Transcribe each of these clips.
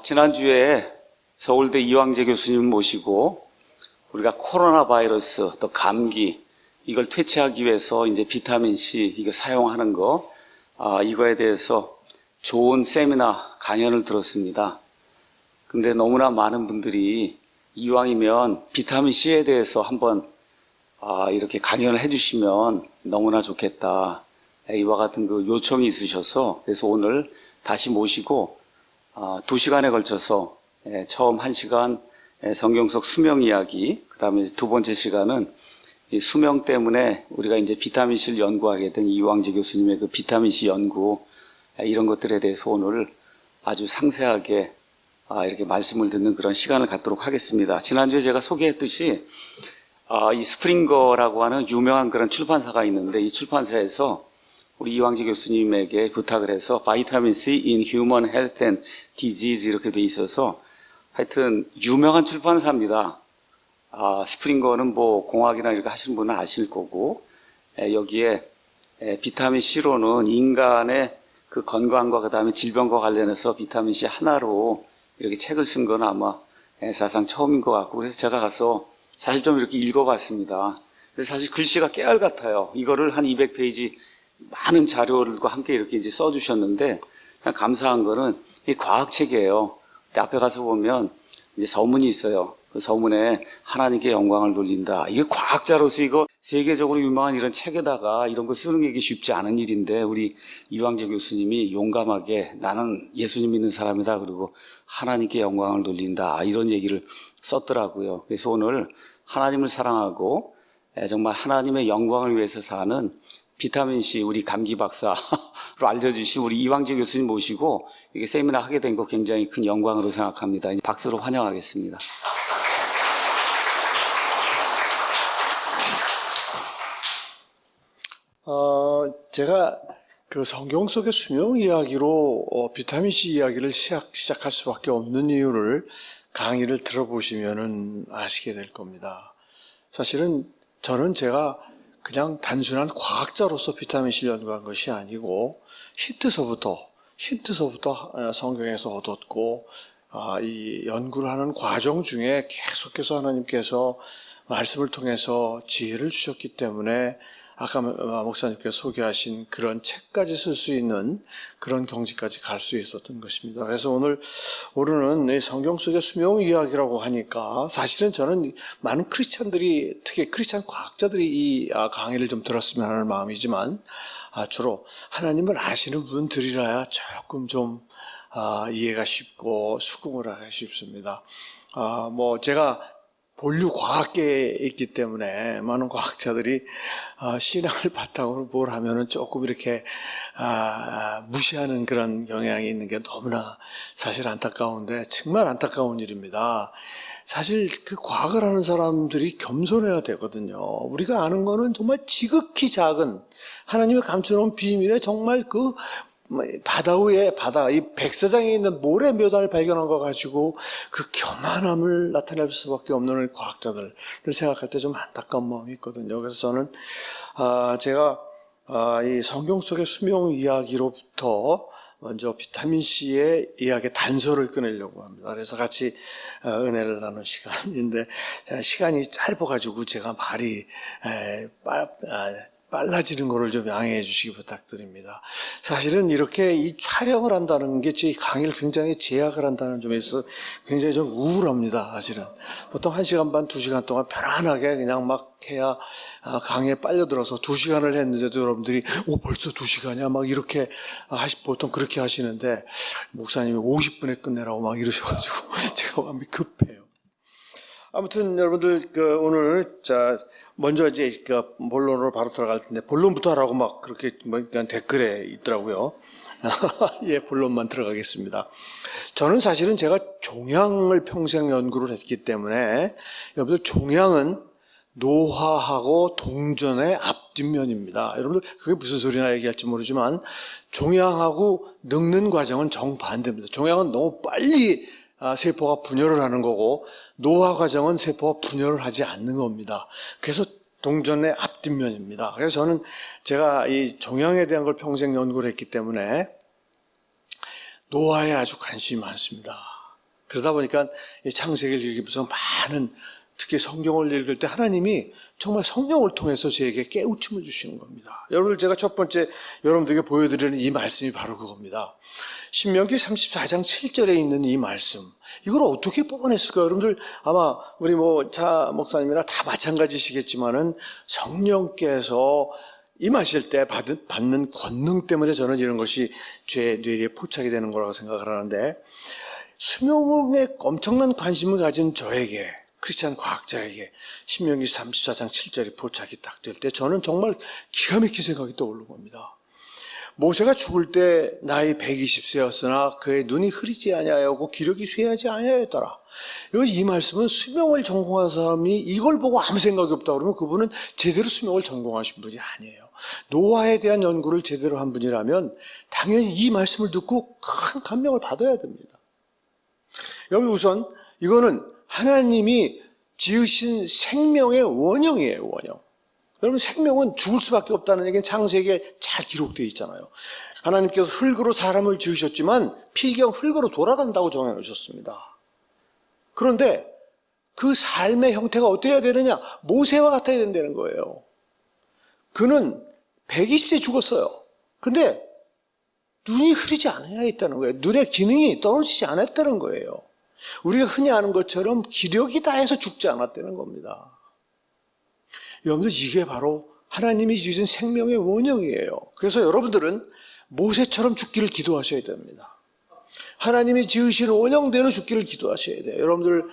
지난주에 서울대 이황재 교수님 모시고 우리가 코로나 바이러스 또 감기 이걸 퇴치하기 위해서 이제 비타민C 이거 사용하는 거 이거에 대해서 좋은 세미나 강연을 들었습니다. 근데 너무나 많은 분들이 이왕이면 비타민C에 대해서 한번 이렇게 강연을 해주시면 너무나 좋겠다. 이와 같은 그 요청이 있으셔서 그래서 오늘 다시 모시고 2시간에 걸쳐서 처음 1시간 성경 속 수명 이야기, 그 다음에 두 번째 시간은 이 수명 때문에 우리가 이제 비타민C를 연구하게 된 이황재 교수님의 그 비타민C 연구 이런 것들에 대해서 오늘 아주 상세하게 이렇게 말씀을 듣는 그런 시간을 갖도록 하겠습니다. 지난주에 제가 소개했듯이 이 스프링거라고 하는 유명한 그런 출판사가 있는데 이 출판사에서 우리 이황재 교수님에게 부탁을 해서 비타민C in Human Health and Disease 이렇게 돼 있어서 하여튼 유명한 출판사입니다. 스프링거는 뭐 공학이나 이렇게 하시는 분은 아실 거고 여기에 비타민C로는 인간의 그 건강과 그 다음에 질병과 관련해서 비타민C 하나로 이렇게 책을 쓴 건 아마 사상 처음인 것 같고 그래서 제가 가서 사실 좀 이렇게 읽어봤습니다. 그래서 사실 글씨가 깨알 같아요. 이거를 한 200페이지 많은 자료들과 함께 이렇게 이제 써주셨는데 그냥 감사한 거는 이 과학책이에요. 근데 앞에 가서 보면 이제 서문이 있어요. 그 서문에 하나님께 영광을 돌린다. 이게 과학자로서 이거 세계적으로 유명한 이런 책에다가 이런 거 쓰는 게 쉽지 않은 일인데 우리 이황재 교수님이 용감하게 나는 예수님 믿는 사람이다. 그리고 하나님께 영광을 돌린다. 이런 얘기를 썼더라고요. 그래서 오늘 하나님을 사랑하고 정말 하나님의 영광을 위해서 사는 비타민C 우리 감기 박사로 알려주신 우리 이황재 교수님 모시고 이게 세미나 하게 된 거 굉장히 큰 영광으로 생각합니다. 박수로 환영하겠습니다. 제가 그 성경 속의 수명 이야기로 비타민C 이야기를 시작할 수밖에 없는 이유를 강의를 들어보시면은 아시게 될 겁니다. 사실은 저는 제가 그냥 단순한 과학자로서 비타민C를 연구한 것이 아니고 힌트서부터 성경에서 얻었고 이 연구를 하는 과정 중에 계속해서 하나님께서 말씀을 통해서 지혜를 주셨기 때문에 아까 목사님께서 소개하신 그런 책까지 쓸 수 있는 그런 경지까지 갈 수 있었던 것입니다. 그래서 오늘은 이 성경 속의 수명 이야기라고 하니까 사실은 저는 많은 크리스찬들이 특히 크리스찬 과학자들이 이 강의를 좀 들었으면 하는 마음이지만 주로 하나님을 아시는 분들이라야 조금 좀 이해가 쉽고 수긍을 하기 쉽습니다. 제가 본류 과학계에 있기 때문에 많은 과학자들이 신앙을 바탕으로 뭘 하면은 조금 이렇게 무시하는 그런 경향이 있는 게 너무나 사실 안타까운데 정말 안타까운 일입니다. 사실 그 과학을 하는 사람들이 겸손해야 되거든요. 우리가 아는 거는 정말 지극히 작은 하나님의 감춰놓은 비밀에 정말 그 바다 위에 이 백사장에 있는 모래 몇 알 발견한 거 가지고 그 교만함을 나타낼 수밖에 없는 과학자들을 생각할 때 좀 안타까운 마음이 있거든요. 그래서 저는 제가 이 성경 속의 수명 이야기로부터 먼저 비타민C의 이야기 단서를 꺼내려고 합니다. 그래서 같이 은혜를 나눈 시간인데 시간이 짧아가지고 제가 말이 빨라지는 거를 좀 양해해 주시기 부탁드립니다. 사실은 이렇게 이 촬영을 한다는 게 제 강의를 굉장히 제약을 한다는 점에서 굉장히 좀 우울합니다. 사실은 보통 1시간 반, 2시간 동안 편안하게 그냥 막 해야 강의에 빨려들어서 2시간을 했는데도 여러분들이 벌써 2시간이야 막 이렇게 보통 그렇게 하시는데 목사님이 50분에 끝내라고 막 이러셔가지고 제가 마음이 급해요. 아무튼 여러분들 오늘 먼저 이제 본론으로 바로 들어갈 텐데 본론부터 하라고 막 그렇게 그냥 댓글에 있더라고요. 예, 본론만 들어가겠습니다. 저는 사실은 제가 종양을 평생 연구를 했기 때문에 여러분들 종양은 노화하고 동전의 앞뒷면입니다. 여러분들 그게 무슨 소리나 얘기할지 모르지만 종양하고 늙는 과정은 정반대입니다. 종양은 너무 빨리 세포가 분열을 하는 거고 노화 과정은 세포가 분열을 하지 않는 겁니다. 그래서 동전의 앞뒷면입니다. 그래서 저는 제가 이 종양에 대한 걸 평생 연구를 했기 때문에 노화에 아주 관심이 많습니다. 그러다 보니까 이 창세기를 읽으면서 많은, 특히 성경을 읽을 때 하나님이 정말 성령을 통해서 저에게 깨우침을 주시는 겁니다. 여러분들, 제가 첫 번째 여러분들에게 보여드리는 이 말씀이 바로 그겁니다. 신명기 34장 7절에 있는 이 말씀, 이걸 어떻게 뽑아냈을까요? 여러분들 아마 우리 자 목사님이나 다 마찬가지시겠지만은 성령께서 임하실 때 받는 권능 때문에 저는 이런 것이 제 뇌리에 포착이 되는 거라고 생각을 하는데, 수명에 엄청난 관심을 가진 저에게, 크리스찬 과학자에게 신명기 34장 7절이 포착이 딱 될 때 저는 정말 기가 막힌 생각이 떠오르는 겁니다. 모세가 죽을 때 나이 120세였으나 그의 눈이 흐리지 아니하였고 기력이 쇠하지 아니하였더라. 이 말씀은 수명을 전공한 사람이 이걸 보고 아무 생각이 없다 그러면 그분은 제대로 수명을 전공하신 분이 아니에요. 노아에 대한 연구를 제대로 한 분이라면 당연히 이 말씀을 듣고 큰 감명을 받아야 됩니다. 여러분, 우선 이거는 하나님이 지으신 생명의 원형이에요, 원형. 여러분, 생명은 죽을 수밖에 없다는 얘기는 창세기에 잘 기록되어 있잖아요. 하나님께서 흙으로 사람을 지으셨지만 필경 흙으로 돌아간다고 정해놓으셨습니다. 그런데 그 삶의 형태가 어때야 되느냐? 모세와 같아야 된다는 거예요. 그는 120세 죽었어요. 근데 눈이 흐리지 않아야 했다는 거예요. 눈의 기능이 떨어지지 않았다는 거예요. 우리가 흔히 아는 것처럼 기력이 다해서 죽지 않았다는 겁니다. 여러분들, 이게 바로 하나님이 주신 생명의 원형이에요. 그래서 여러분들은 모세처럼 죽기를 기도하셔야 됩니다. 하나님이 지으신 원형대로 죽기를 기도하셔야 돼요. 여러분들,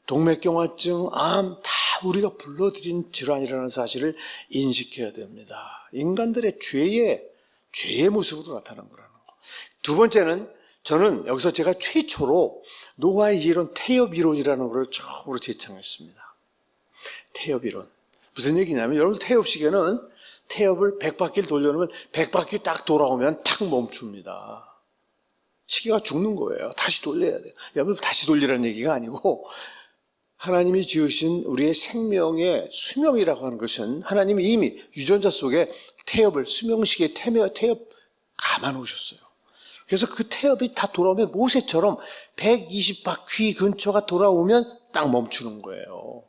동맥경화증, 암, 다 우리가 불러들인 질환이라는 사실을 인식해야 됩니다. 인간들의 죄의 모습으로 나타난 거라는 거. 두 번째는, 저는 여기서 제가 최초로 노아의 이론, 태엽이론이라는 것을 처음으로 제창했습니다. 태엽이론. 무슨 얘기냐면, 여러분, 태엽시계는 태엽을 100바퀴를 돌려놓으면 100바퀴 딱 돌아오면 탁 멈춥니다. 시계가 죽는 거예요. 다시 돌려야 돼요. 여러분, 다시 돌리라는 얘기가 아니고, 하나님이 지으신 우리의 생명의 수명이라고 하는 것은 하나님이 이미 유전자 속에 태엽을, 수명시계의 태엽 감아놓으셨어요. 그래서 그 태엽이 다 돌아오면 모세처럼 120바퀴 근처가 돌아오면 딱 멈추는 거예요.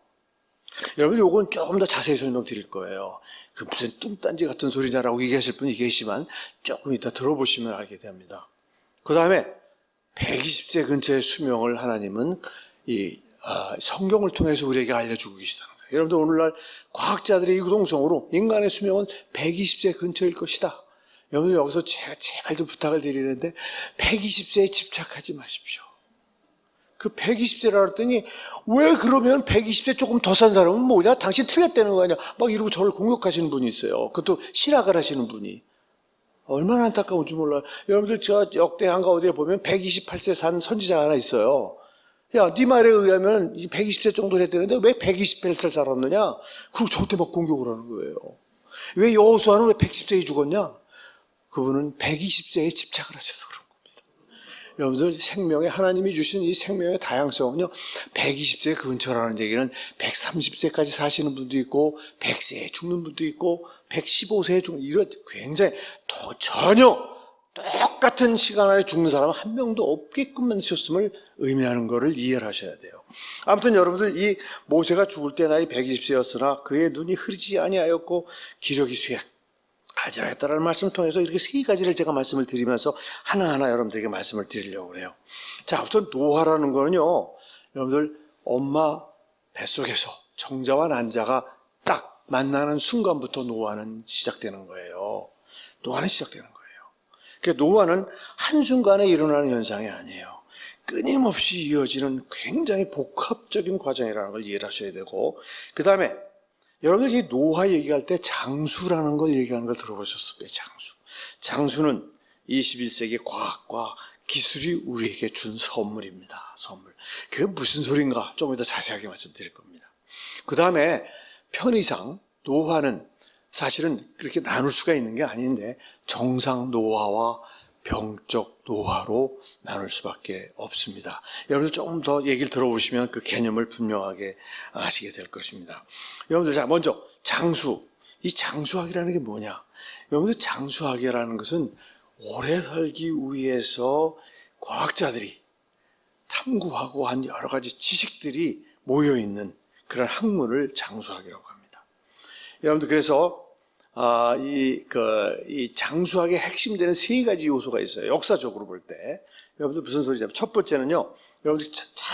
여러분, 요건 조금 더 자세히 설명드릴 거예요. 그 무슨 뚱딴지 같은 소리냐라고 얘기하실 분이 계시지만 조금 이따 들어보시면 알게 됩니다. 그 다음에 120세 근처의 수명을 하나님은 성경을 통해서 우리에게 알려주고 계시다는 거예요. 여러분들, 오늘날 과학자들의 이구동성으로 인간의 수명은 120세 근처일 것이다. 여러분들, 여기서 제가 제발 좀 부탁을 드리는데 120세에 집착하지 마십시오. 그 120세라 그랬더니, 왜 그러면 120세 조금 더 산 사람은 뭐냐? 당신 틀렸다는 거 아니야? 막 이러고 저를 공격하시는 분이 있어요. 그것도 실학을 하시는 분이. 얼마나 안타까운지 몰라요. 여러분들, 저 역대한가 어디에 보면 128세 산 선지자가 하나 있어요. 야, 네 말에 의하면 120세 정도 됐다는데 왜 128세 살았느냐? 그리고 저한테 막 공격을 하는 거예요. 왜 여호수아는 왜 110세에 죽었냐? 그분은 120세에 집착을 하셔서 그런 겁니다. 여러분들, 생명에 하나님이 주신 이 생명의 다양성은요, 120세 근처라는 얘기는 130세까지 사시는 분도 있고 100세에 죽는 분도 있고 115세에 죽는, 이런 굉장히 전혀 똑같은 시간 안에 죽는 사람은 한 명도 없게끔 만드셨음을 의미하는 것을 이해를 하셔야 돼요. 아무튼 여러분들, 이 모세가 죽을 때 나이 120세였으나 그의 눈이 흐리지 아니하였고 기력이 쇠하지 않았다라는 말씀을 통해서 이렇게 세 가지를 제가 말씀을 드리면서 하나하나 여러분들에게 말씀을 드리려고 해요. 자, 우선 노아라는 거는요, 여러분들, 엄마 뱃속에서 정자와 난자가 딱 만나는 순간부터 노아는 시작되는 거예요. 노아는 시작되는 거예요. 그러니까 노아는 한순간에 일어나는 현상이 아니에요. 끊임없이 이어지는 굉장히 복합적인 과정이라는 걸 이해를 하셔야 되고, 그 다음에 여러분들, 이 노아 얘기할 때 장수라는 걸 얘기하는 걸 들어보셨을 거예요. 장수는 21세기 과학과 기술이 우리에게 준 선물입니다. 선물. 그게 무슨 소린가 좀 이따 자세하게 말씀드릴 겁니다. 그 다음에 편의상 노화는 사실은 그렇게 나눌 수가 있는 게 아닌데 정상 노화와 병적 노화로 나눌 수밖에 없습니다. 여러분들 조금 더 얘기를 들어보시면 그 개념을 분명하게 아시게 될 것입니다. 여러분들, 자, 먼저 장수. 이 장수학이라는 게 뭐냐? 여러분들, 장수학이라는 것은 오래 살기 위해서 과학자들이 다 탐구하고 한 여러 가지 지식들이 모여 있는 그런 학문을 장수학이라고 합니다. 여러분들 그래서 이 장수학의 핵심되는 세 가지 요소가 있어요. 역사적으로 볼 때. 여러분들 무슨 소리냐면 첫 번째는요. 여러분들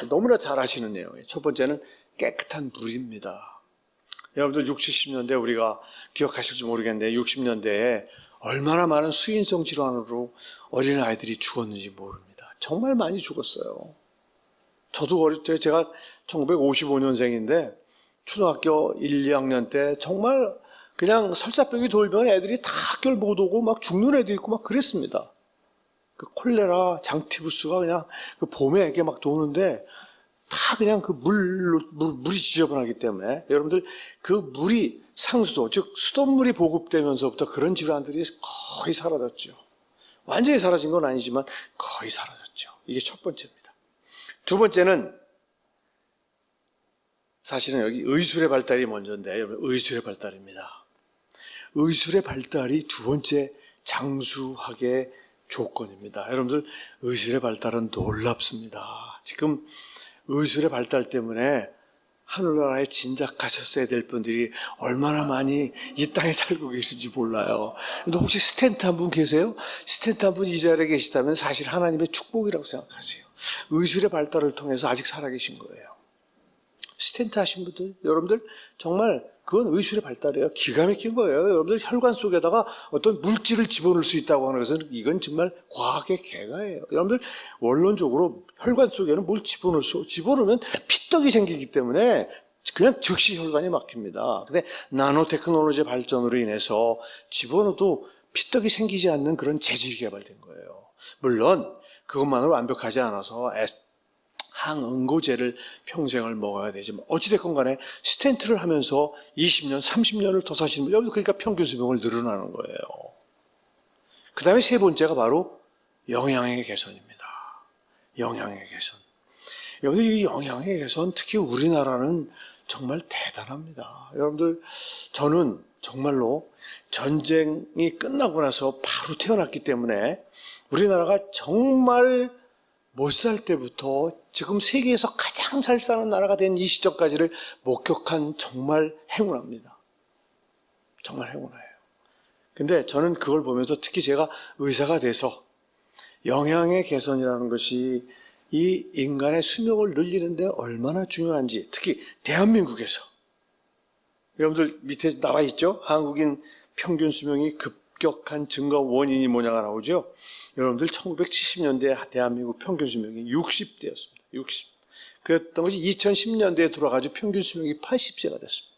너무나 잘 아시는 내용이에요. 첫 번째는 깨끗한 물입니다. 여러분들 60, 70년대 우리가 기억하실지 모르겠는데 60년대에 얼마나 많은 수인성 질환으로 어린아이들이 죽었는지 모릅니다. 정말 많이 죽었어요. 저도 어릴 때 제가 1955년생인데 초등학교 1, 2학년 때 정말 그냥 설사병이 돌면 애들이 다 학교를 못 오고 막 죽는 애도 있고 막 그랬습니다. 그 콜레라, 장티푸스가 그냥 그 봄에 이게 막 도는데 다 그냥 그 물이 지저분하기 때문에 여러분들 그 물이 상수도, 즉 수돗물이 보급되면서부터 그런 질환들이 거의 사라졌죠. 완전히 사라진 건 아니지만 거의 사라졌죠. 이게 첫 번째입니다. 두 번째는 사실은 여기 의술의 발달이 먼저인데 의술의 발달입니다. 의술의 발달이 두 번째 장수학의 조건입니다. 여러분들 의술의 발달은 놀랍습니다. 지금 의술의 발달 때문에 하늘나라에 진작하셨어야 될 분들이 얼마나 많이 이 땅에 살고 계신지 몰라요. 근데 혹시 스텐트 한 분 계세요? 스텐트 한 분 이 자리에 계시다면 사실 하나님의 축복이라고 생각하세요. 의술의 발달을 통해서 아직 살아계신 거예요. 스텐트 하신 분들, 여러분들 정말 그건 의술의 발달이에요. 기가 막힌 거예요. 여러분들 혈관 속에다가 어떤 물질을 집어넣을 수 있다고 하는 것은 이건 정말 과학의 개가예요. 여러분들 원론적으로 혈관 속에는 뭘 집어넣으면 피떡이 생기기 때문에 그냥 즉시 혈관이 막힙니다. 근데 나노 테크놀로지의 발전으로 인해서 집어넣어도 피떡이 생기지 않는 그런 재질이 개발된 거예요. 물론 그것만으로 완벽하지 않아서 항응고제를 평생을 먹어야 되지만 어찌됐건 간에 스텐트를 하면서 20년, 30년을 더 사시는 분, 그러니까 평균 수명을 늘어나는 거예요. 그 다음에 세 번째가 바로 영양의 개선입니다. 영양의 개선. 여러분들 이 영양의 개선, 특히 우리나라는 정말 대단합니다. 여러분들 저는 정말로 전쟁이 끝나고 나서 바로 태어났기 때문에 우리나라가 정말 못 살 때부터 지금 세계에서 가장 잘 사는 나라가 된 이 시점까지를 목격한 정말 행운합니다. 정말 행운해요. 근데 저는 그걸 보면서 특히 제가 의사가 돼서 영양의 개선이라는 것이 이 인간의 수명을 늘리는데 얼마나 중요한지, 특히 대한민국에서 여러분들 밑에 나와 있죠? 한국인 평균 수명이 급격한 증가 원인이 뭐냐가 나오죠? 여러분들 1970년대 대한민국 평균 수명이 60대였습니다. 60. 그랬던 것이 2010년대에 들어와가지고 평균 수명이 80세가 됐습니다.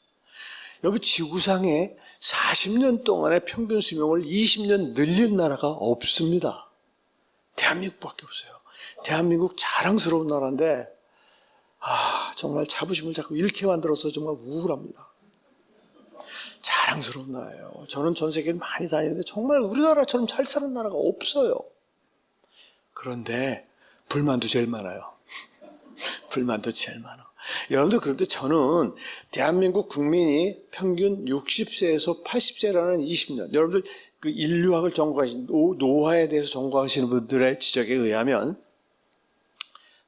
여러분 지구상에 40년 동안의 평균 수명을 20년 늘린 나라가 없습니다. 대한민국밖에 없어요. 대한민국 자랑스러운 나라인데 정말 자부심을 자꾸 잃게 만들어서 정말 우울합니다. 자랑스러운 나라예요. 저는 전 세계를 많이 다니는데 정말 우리나라처럼 잘 사는 나라가 없어요. 그런데 불만도 제일 많아요. 불만도 제일 많아. 여러분들 그런데 저는 대한민국 국민이 평균 60세에서 80세라는 20년, 여러분들 그 인류학을 전공하신 노화에 대해서 전공하시는 분들의 지적에 의하면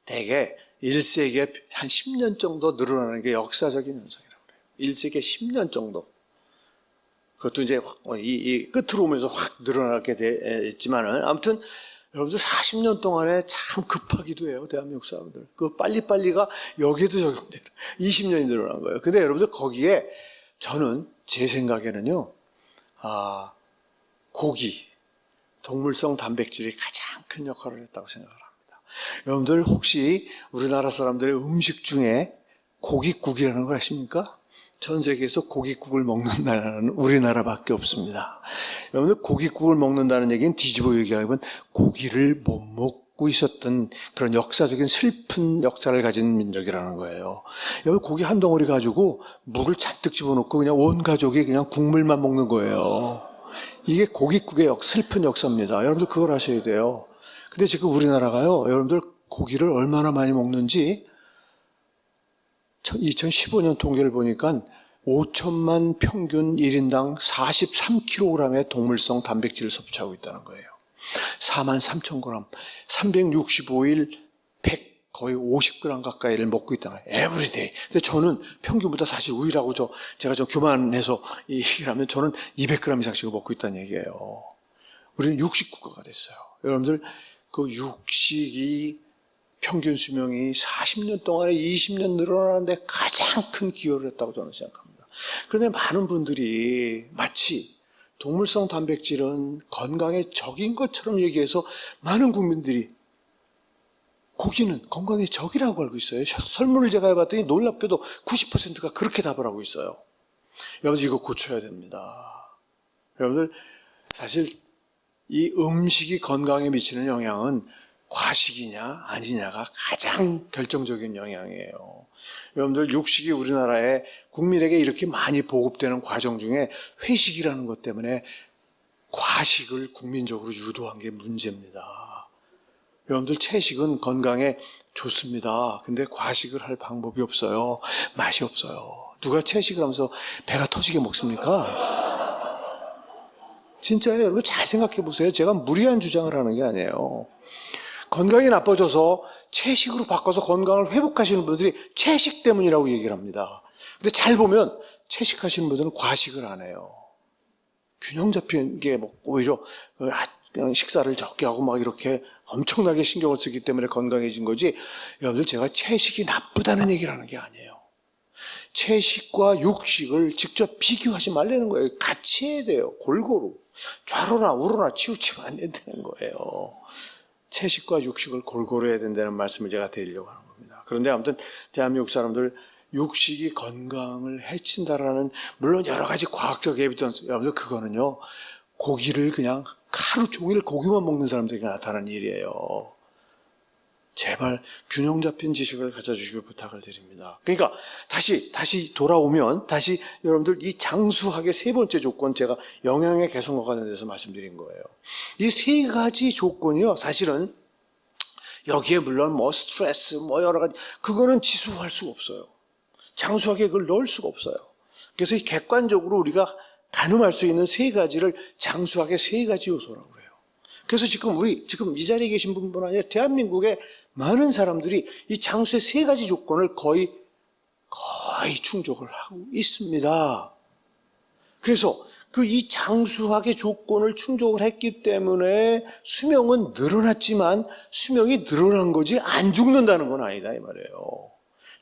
대개 1세기에 한 10년 정도 늘어나는 게 역사적인 현상이라고 그래요. 1세기에 10년 정도. 그것도 이제 이 끝으로 오면서 확 늘어나게 됐지만은 아무튼 여러분들 40년 동안에 참 급하기도 해요. 대한민국 사람들. 그 빨리빨리가 여기에도 적용돼요. 20년이 늘어난 거예요. 근데 여러분들 거기에 저는 제 생각에는요. 고기, 동물성 단백질이 가장 큰 역할을 했다고 생각을 합니다. 여러분들 혹시 우리나라 사람들의 음식 중에 고깃국이라는 걸 아십니까? 전 세계에서 고깃국을 먹는 나라는 우리나라밖에 없습니다. 여러분들 고깃국을 먹는다는 얘기는 뒤집어 얘기하면 고기를 못 먹고 있었던 그런 역사적인 슬픈 역사를 가진 민족이라는 거예요. 여러분 고기 한 덩어리 가지고 물을 잔뜩 집어넣고 그냥 온 가족이 그냥 국물만 먹는 거예요. 이게 고깃국의 슬픈 역사입니다. 여러분들 그걸 아셔야 돼요. 근데 지금 우리나라가요, 여러분들 고기를 얼마나 많이 먹는지 2015년 통계를 보니까 5천만 평균 1인당 43kg의 동물성 단백질을 섭취하고 있다는 거예요. 43,000g, 365일 거의 50g 가까이를 먹고 있다는 거예요. 에브리데이. 근데 저는 평균보다 사실 우위라고 제가 좀 교만해서 이 얘기를 하면 저는 200g 이상씩을 먹고 있다는 얘기예요. 우리는 육식국가가 됐어요. 여러분들 그 육식이 평균 수명이 40년 동안에 20년 늘어나는데 가장 큰 기여를 했다고 저는 생각합니다. 그런데 많은 분들이 마치 동물성 단백질은 건강에 적인 것처럼 얘기해서 많은 국민들이 고기는 건강에 적이라고 알고 있어요. 설문을 제가 해봤더니 놀랍게도 90%가 그렇게 답을 하고 있어요. 여러분들 이거 고쳐야 됩니다. 여러분들 사실 이 음식이 건강에 미치는 영향은 과식이냐 아니냐가 가장 결정적인 영향이에요. 여러분들 육식이 우리나라에 국민에게 이렇게 많이 보급되는 과정 중에 회식이라는 것 때문에 과식을 국민적으로 유도한 게 문제입니다. 여러분들 채식은 건강에 좋습니다. 근데 과식을 할 방법이 없어요. 맛이 없어요. 누가 채식을 하면서 배가 터지게 먹습니까? 진짜예요. 여러분 잘 생각해 보세요. 제가 무리한 주장을 하는 게 아니에요. 건강이 나빠져서 채식으로 바꿔서 건강을 회복하시는 분들이 채식 때문이라고 얘기를 합니다. 근데 잘 보면 채식하시는 분들은 과식을 안 해요. 균형 잡힌 게 뭐 오히려 그냥 식사를 적게 하고 막 이렇게 엄청나게 신경을 쓰기 때문에 건강해진 거지, 여러분들 제가 채식이 나쁘다는 얘기를 하는 게 아니에요. 채식과 육식을 직접 비교하지 말라는 거예요. 같이 해야 돼요. 골고루. 좌로나 우로나 치우치면 안 된다는 거예요. 채식과 육식을 골고루 해야 된다는 말씀을 제가 드리려고 하는 겁니다. 그런데 아무튼 대한민국 사람들 육식이 건강을 해친다라는, 물론 여러 가지 과학적 에비던스, 여러분들 그거는요, 고기를 그냥 하루 종일 고기만 먹는 사람들에게 나타나는 일이에요. 제발 균형 잡힌 지식을 가져주시길 부탁을 드립니다. 그러니까 다시 돌아오면 다시 여러분들 이 장수학의 세 번째 조건, 제가 영양의 개선과 관련돼서 말씀드린 거예요. 이 세 가지 조건이요, 사실은 여기에 물론 뭐 스트레스 뭐 여러 가지, 그거는 지수할 수가 없어요. 장수학에 그걸 넣을 수가 없어요. 그래서 이 객관적으로 우리가 가늠할 수 있는 세 가지를 장수학의 세 가지 요소라고 그래요. 그래서 지금 이 자리에 계신 분뿐 아니라 대한민국의 많은 사람들이 이 장수의 세 가지 조건을 거의 충족을 하고 있습니다. 그래서 이 장수학의 조건을 충족을 했기 때문에 수명은 늘어났지만 수명이 늘어난 거지 안 죽는다는 건 아니다 이 말이에요.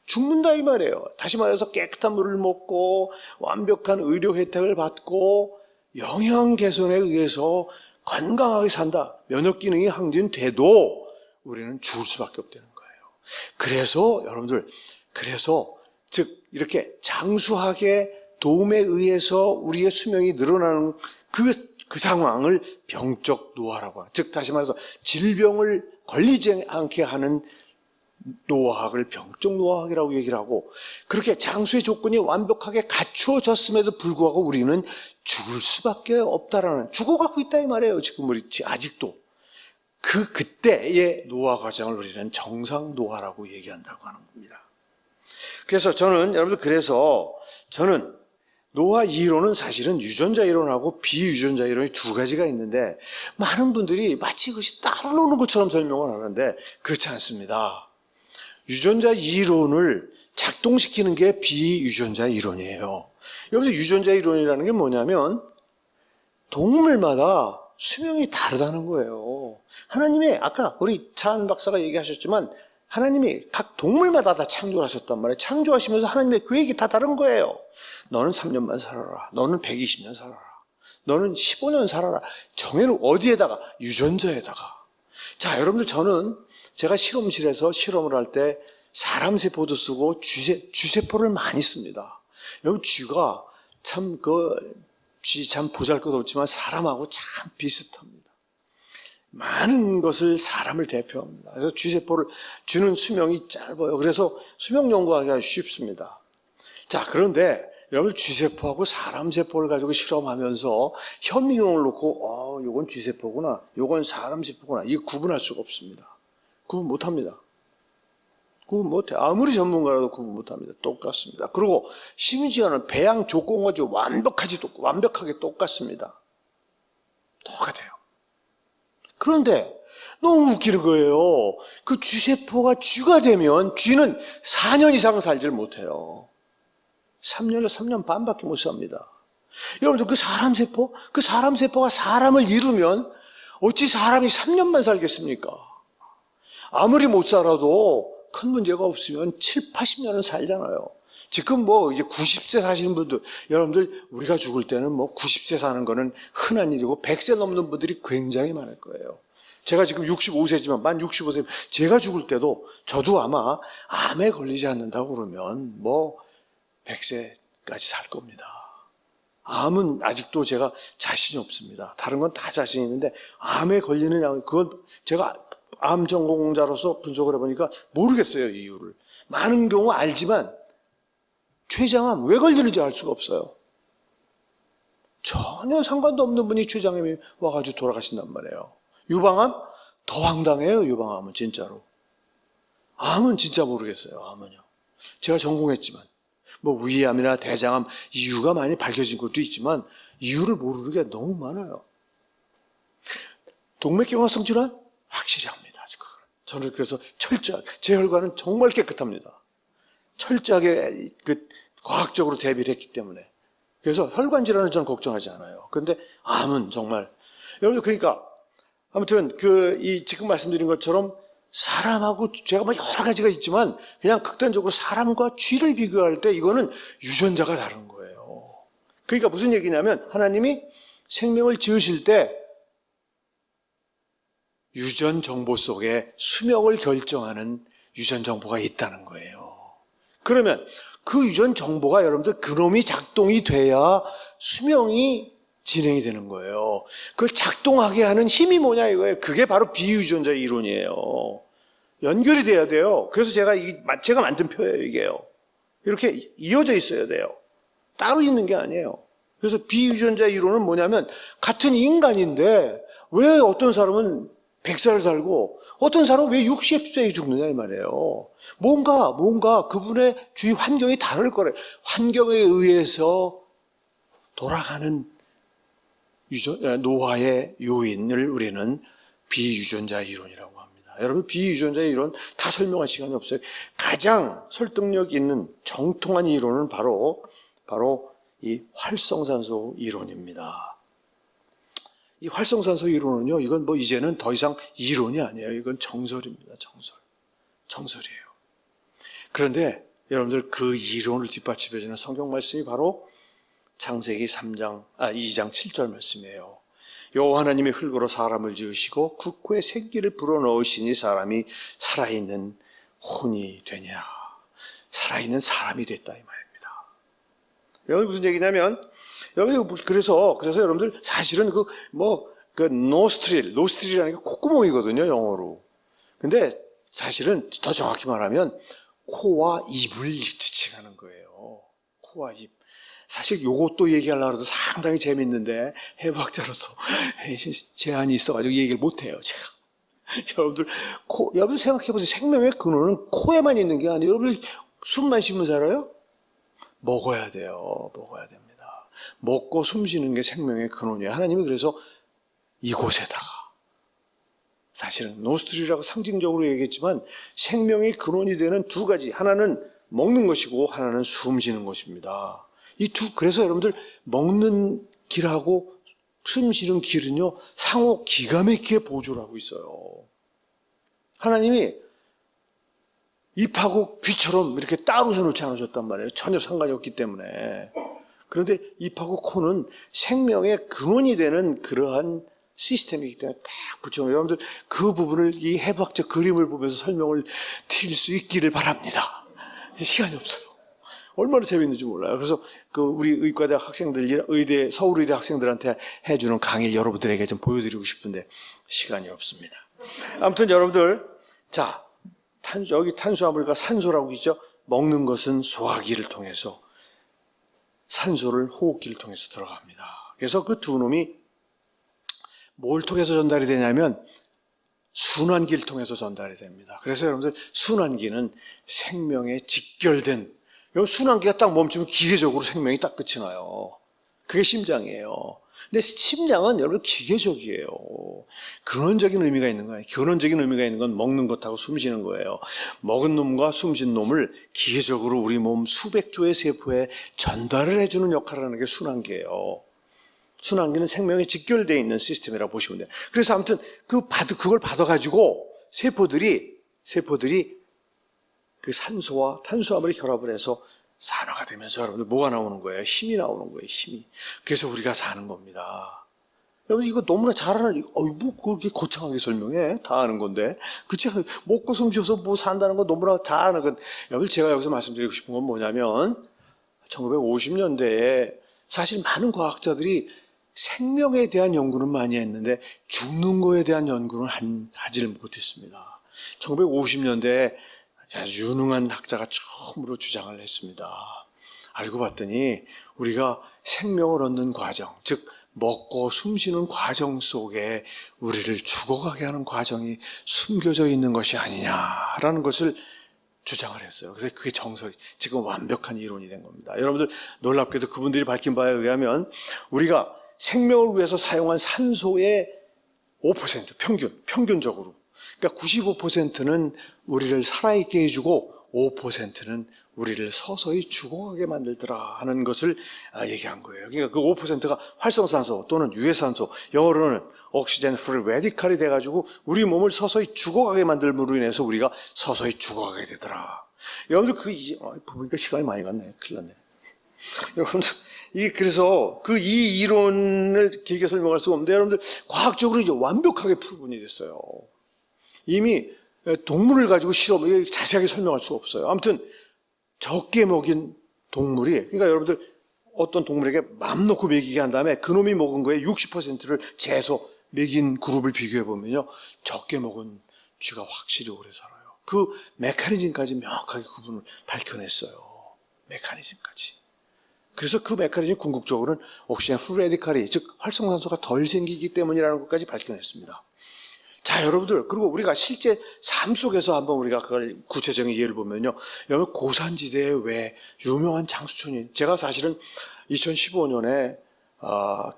죽는다 이 말이에요. 다시 말해서 깨끗한 물을 먹고 완벽한 의료 혜택을 받고 영양 개선에 의해서 건강하게 산다, 면역 기능이 항진돼도 우리는 죽을 수밖에 없다는 거예요. 그래서 여러분들, 즉 이렇게 장수학의 도움에 의해서 우리의 수명이 늘어나는 그 상황을 병적 노화라고 하죠. 즉 다시 말해서 질병을 걸리지 않게 하는 노화학을 병적 노화학이라고 얘기를 하고, 그렇게 장수의 조건이 완벽하게 갖추어졌음에도 불구하고 우리는 죽을 수밖에 없다라는, 죽어가고 있다 이 말이에요. 지금 우리 아직도 그때의 노화 과정을 우리는 정상 노화라고 얘기한다고 하는 겁니다. 그래서 저는 노화 이론은 사실은 유전자 이론하고 비유전자 이론이 두 가지가 있는데, 많은 분들이 마치 그것이 따로 노는 것처럼 설명을 하는데 그렇지 않습니다. 유전자 이론을 작동시키는 게 비유전자 이론이에요. 여기서 유전자 이론이라는 게 뭐냐면 동물마다 수명이 다르다는 거예요. 하나님이, 아까 우리 차한 박사가 얘기하셨지만 하나님이 각 동물마다 다 창조를 하셨단 말이에요. 창조하시면서 하나님의 계획이 다 다른 거예요. 너는 3년만 살아라. 너는 120년 살아라. 너는 15년 살아라. 정해는 어디에다가? 유전자에다가. 자, 여러분들, 제가 실험실에서 실험을 할 때 사람 세포도 쓰고 쥐세포를 많이 씁니다. 여러분, 쥐가 쥐 참 보잘것없지만 사람하고 참 비슷합니다. 많은 것을 사람을 대표합니다. 그래서 쥐는 수명이 짧아요. 그래서 수명 연구하기가 쉽습니다. 자, 그런데 여러분, 쥐세포하고 사람 세포를 가지고 실험하면서 현미경을 놓고 요건 쥐세포구나, 요건 사람 세포구나, 이거 구분할 수가 없습니다. 구분 못합니다. 구분 못해. 아무리 전문가라도 구분 못합니다. 똑같습니다. 그리고 심지어는 배양 조건까지 완벽하게 똑같습니다. 똑같아요. 그런데 너무 웃기는 거예요. 그 쥐세포가 쥐가 되면 쥐는 4년 이상 살질 못해요. 3년에서 3년 반밖에 못 삽니다. 여러분들 그 사람 세포가 사람을 이루면 어찌 사람이 3년만 살겠습니까? 아무리 못 살아도 큰 문제가 없으면 7, 80년은 살잖아요. 지금 뭐 이제 90세 사시는 분들, 여러분들 우리가 죽을 때는 뭐 90세 사는 거는 흔한 일이고 100세 넘는 분들이 굉장히 많을 거예요. 제가 지금 65세지만 만 65세, 제가 죽을 때도 저도 아마 암에 걸리지 않는다고 그러면 뭐 100세까지 살 겁니다. 암은 아직도 제가 자신이 없습니다. 다른 건 다 자신이 있는데 암에 걸리느냐, 그건 제가 암 전공자로서 분석을 해보니까 모르겠어요, 이유를. 많은 경우 알지만 췌장암 왜 걸리는지 알 수가 없어요. 전혀 상관도 없는 분이 췌장암이 와가지고 돌아가신단 말이에요. 유방암? 더 황당해요, 유방암은 진짜로. 암은 진짜 모르겠어요, 암은요. 제가 전공했지만. 뭐 위암이나 대장암 이유가 많이 밝혀진 것도 있지만 이유를 모르는 게 너무 많아요. 동맥경화성 질환? 확실히 합니다. 저는 그래서 철저하게, 제 혈관은 정말 깨끗합니다. 철저하게 과학적으로 대비를 했기 때문에. 그래서 혈관 질환은 저는 걱정하지 않아요. 그런데 암은 정말, 여러분들 그러니까 아무튼 지금 말씀드린 것처럼 사람하고 제가 뭐 여러 가지가 있지만 그냥 극단적으로 사람과 쥐를 비교할 때 이거는 유전자가 다른 거예요. 그러니까 무슨 얘기냐면 하나님이 생명을 지으실 때 유전 정보 속에 수명을 결정하는 유전 정보가 있다는 거예요. 그러면 그 유전 정보가 여러분들 그놈이 작동이 돼야 수명이 진행이 되는 거예요. 그걸 작동하게 하는 힘이 뭐냐 이거예요. 그게 바로 비유전자 이론이에요. 연결이 돼야 돼요. 그래서 제가 만든 표예요, 이게요. 이렇게 이어져 있어야 돼요. 따로 있는 게 아니에요. 그래서 비유전자 이론은 뭐냐면 같은 인간인데 왜 어떤 사람은 100살을 살고 어떤 사람은 왜 60세에 죽느냐 이 말이에요. 뭔가 그분의 주위 환경이 다를 거래요. 환경에 의해서 돌아가는 노화의 요인을 우리는 비유전자 이론이라고 합니다. 여러분 비유전자 이론 다 설명할 시간이 없어요. 가장 설득력 있는 정통한 이론은 바로 이 활성산소 이론입니다. 이 활성산소 이론은요, 이건 뭐 이제는 더 이상 이론이 아니에요. 이건 정설입니다. 정설이에요. 그런데 여러분들 그 이론을 뒷받침해주는 성경 말씀이 바로 창세기 2장 7절 말씀이에요. 여호와 하나님이 흙으로 사람을 지으시고 그 코에 생기를 불어넣으시니 사람이 살아있는 혼이 되냐. 살아있는 사람이 됐다 이 말입니다. 여러분 무슨 얘기냐면 그래서 여러분들 사실은 노스트릴이라는 게 콧구멍이거든요, 영어로. 근데 사실은 더 정확히 말하면 코와 입을 지칭하는 거예요. 코와 입. 사실 요것도 얘기하려고 해도 상당히 재밌는데 해부학자로서 제한이 있어가지고 얘기를 못해요, 제가. 여러분들 생각해보세요. 생명의 근원은 코에만 있는 게 아니에요. 여러분들 숨만 쉬면 살아요? 먹어야 돼요. 먹어야 됩니다. 먹고 숨 쉬는 게 생명의 근원이에요. 하나님이 그래서 이곳에다가 사실은 노스트리라고 상징적으로 얘기했지만 생명의 근원이 되는 두 가지, 하나는 먹는 것이고 하나는 숨 쉬는 것입니다. 그래서 여러분들 먹는 길하고 숨 쉬는 길은요 상호 기가 막히게 보조를 하고 있어요. 하나님이 입하고 귀처럼 이렇게 따로 해놓지 않으셨단 말이에요. 전혀 상관이 없기 때문에. 그런데 입하고 코는 생명의 근원이 되는 그러한 시스템이기 때문에 딱 붙여놓은, 여러분들 그 부분을 이 해부학적 그림을 보면서 설명을 드릴 수 있기를 바랍니다. 시간이 없어요. 얼마나 재밌는지 몰라요. 그래서 우리 의과대학 학생들, 서울의대 학생들한테 해주는 강의를 여러분들에게 좀 보여드리고 싶은데 시간이 없습니다. 아무튼 여러분들, 자, 여기 탄수화물과 산소라고 있죠. 먹는 것은 소화기를 통해서, 산소를 호흡기를 통해서 들어갑니다. 그래서 그 두 놈이 뭘 통해서 전달이 되냐면 순환기를 통해서 전달이 됩니다. 그래서 여러분들 순환기는 생명에 직결된, 순환기가 딱 멈추면 기계적으로 생명이 딱 끝이 나요. 그게 심장이에요. 근데 심장은 여러분 기계적이에요. 근원적인 의미가 있는 거예요. 근원적인 의미가 있는 건 먹는 것하고 숨 쉬는 거예요. 먹은 놈과 숨 쉰 놈을 기계적으로 우리 몸 수백 조의 세포에 전달을 해주는 역할을 하는 게 순환계예요. 순환계는 생명에 직결되어 있는 시스템이라고 보시면 돼요. 그래서 아무튼 그걸 받아가지고 세포들이 그 산소와 탄수화물이 결합을 해서 산화가 되면서 여러분들 뭐가 나오는 거예요? 힘이 나오는 거예요, 힘이. 그래서 우리가 사는 겁니다. 여러분 이거 너무나 잘 아는, 뭐 그렇게 거창하게 설명해? 다 아는 건데. 그치? 먹고 숨 쉬어서 뭐 산다는 건 너무나 다 아는 건. 여러분 제가 여기서 말씀드리고 싶은 건 뭐냐면 1950년대에 사실 많은 과학자들이 생명에 대한 연구는 많이 했는데 죽는 거에 대한 연구는 하지를 못했습니다. 1950년대에 아주 유능한 학자가 처음으로 주장을 했습니다. 알고 봤더니 우리가 생명을 얻는 과정, 즉 먹고 숨쉬는 과정 속에 우리를 죽어가게 하는 과정이 숨겨져 있는 것이 아니냐라는 것을 주장을 했어요. 그래서 그게 정설이 지금 완벽한 이론이 된 겁니다. 여러분들 놀랍게도 그분들이 밝힌 바에 의하면 우리가 생명을 위해서 사용한 산소의 5% 평균적으로, 그러니까 95%는 우리를 살아있게 해주고 5%는 우리를 서서히 죽어가게 만들더라 하는 것을 얘기한 거예요. 그러니까 그 5%가 활성산소 또는 유해산소, 영어로는 옥시젠 프리 레디칼이 돼가지고 우리 몸을 서서히 죽어가게 만들므로 인해서 우리가 서서히 죽어가게 되더라. 여러분들 보니까 시간이 많이 갔네. 큰일 났네. 여러분들 그래서 이 이론을 길게 설명할 수가 없는데 여러분들 과학적으로 이제 완벽하게 풀분이 됐어요. 이미 동물을 가지고 자세하게 설명할 수가 없어요. 아무튼 적게 먹인 동물이, 그러니까 여러분들 어떤 동물에게 맘 놓고 먹이게 한 다음에 그놈이 먹은 거에 60%를 재서 먹인 그룹을 비교해 보면요, 적게 먹은 쥐가 확실히 오래 살아요. 그 메커니즘까지 명확하게 그분을 밝혀냈어요. 메커니즘까지. 그래서 그 메커니즘 궁극적으로는 옥시젠 프리 레디칼이, 즉 활성산소가 덜 생기기 때문이라는 것까지 밝혀냈습니다. 자, 여러분들, 그리고 우리가 실제 삶 속에서 한번 우리가 그걸 구체적인 예를 보면요, 여러분 고산지대에 왜 유명한 장수촌이, 제가 사실은 2015년에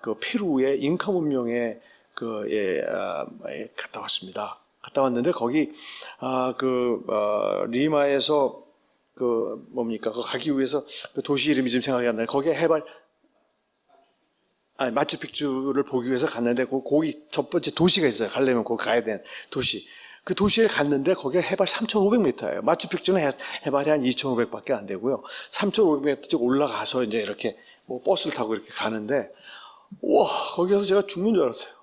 그 페루의 잉카 문명에 갔다 왔습니다. 갔다 왔는데 거기 리마에서 가기 위해서 그 도시 이름이 지금 생각이 안 나요. 거기에 마추픽추를 보기 위해서 갔는데 거기 첫 번째 도시가 있어요. 가려면 거기 가야 되는 도시. 그 도시에 갔는데 거기가 해발 3,500m예요. 마추픽추는 해발이 한 2,500밖에 안 되고요. 3,500m 올라가서 이제 이렇게 뭐 버스를 타고 이렇게 가는데, 와, 거기서 제가 죽는 줄 알았어요.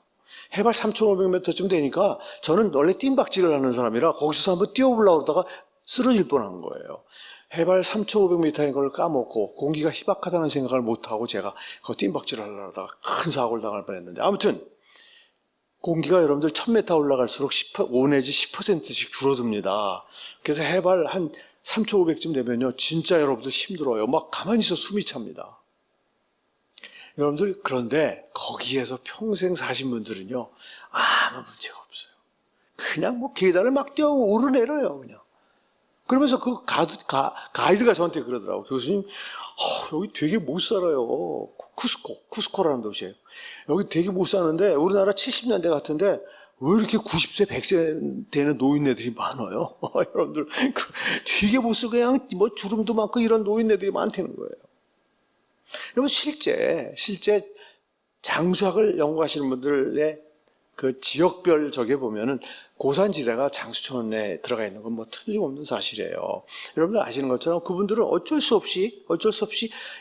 해발 3,500m쯤 되니까 저는 원래 뜀박질을 하는 사람이라 거기서 한번 뛰어 올라오다가 쓰러질 뻔한 거예요. 해발 3,500m인 걸 까먹고 공기가 희박하다는 생각을 못하고 제가 그 뜀박질을 하려다가 큰 사고를 당할 뻔했는데, 아무튼 공기가 여러분들 1,000m 올라갈수록 5 내지 10%씩 줄어듭니다. 그래서 해발 한 3,500쯤 되면요, 진짜 여러분들 힘들어요. 막 가만히 있어 숨이 찹니다. 여러분들, 그런데 거기에서 평생 사신 분들은요, 아무 문제가 없어요. 그냥 뭐 계단을 막 뛰어 오르내려요, 그냥. 그러면서 그 가이드가 저한테 그러더라고요. 교수님, 여기 되게 못 살아요. 쿠스코라는 도시예요. 여기 되게 못 사는데 우리나라 70년대 같은데 왜 이렇게 90세, 100세 되는 노인네들이 많아요? 여러분들, 되게 못 쓰고 그냥 뭐 주름도 많고 이런 노인네들이 많다는 거예요. 여러분, 실제 장수학을 연구하시는 분들의 그 지역별 저게 보면은 고산지대가 장수촌에 들어가 있는 건 뭐 틀림없는 사실이에요. 여러분들 아시는 것처럼 그분들은 어쩔 수 없이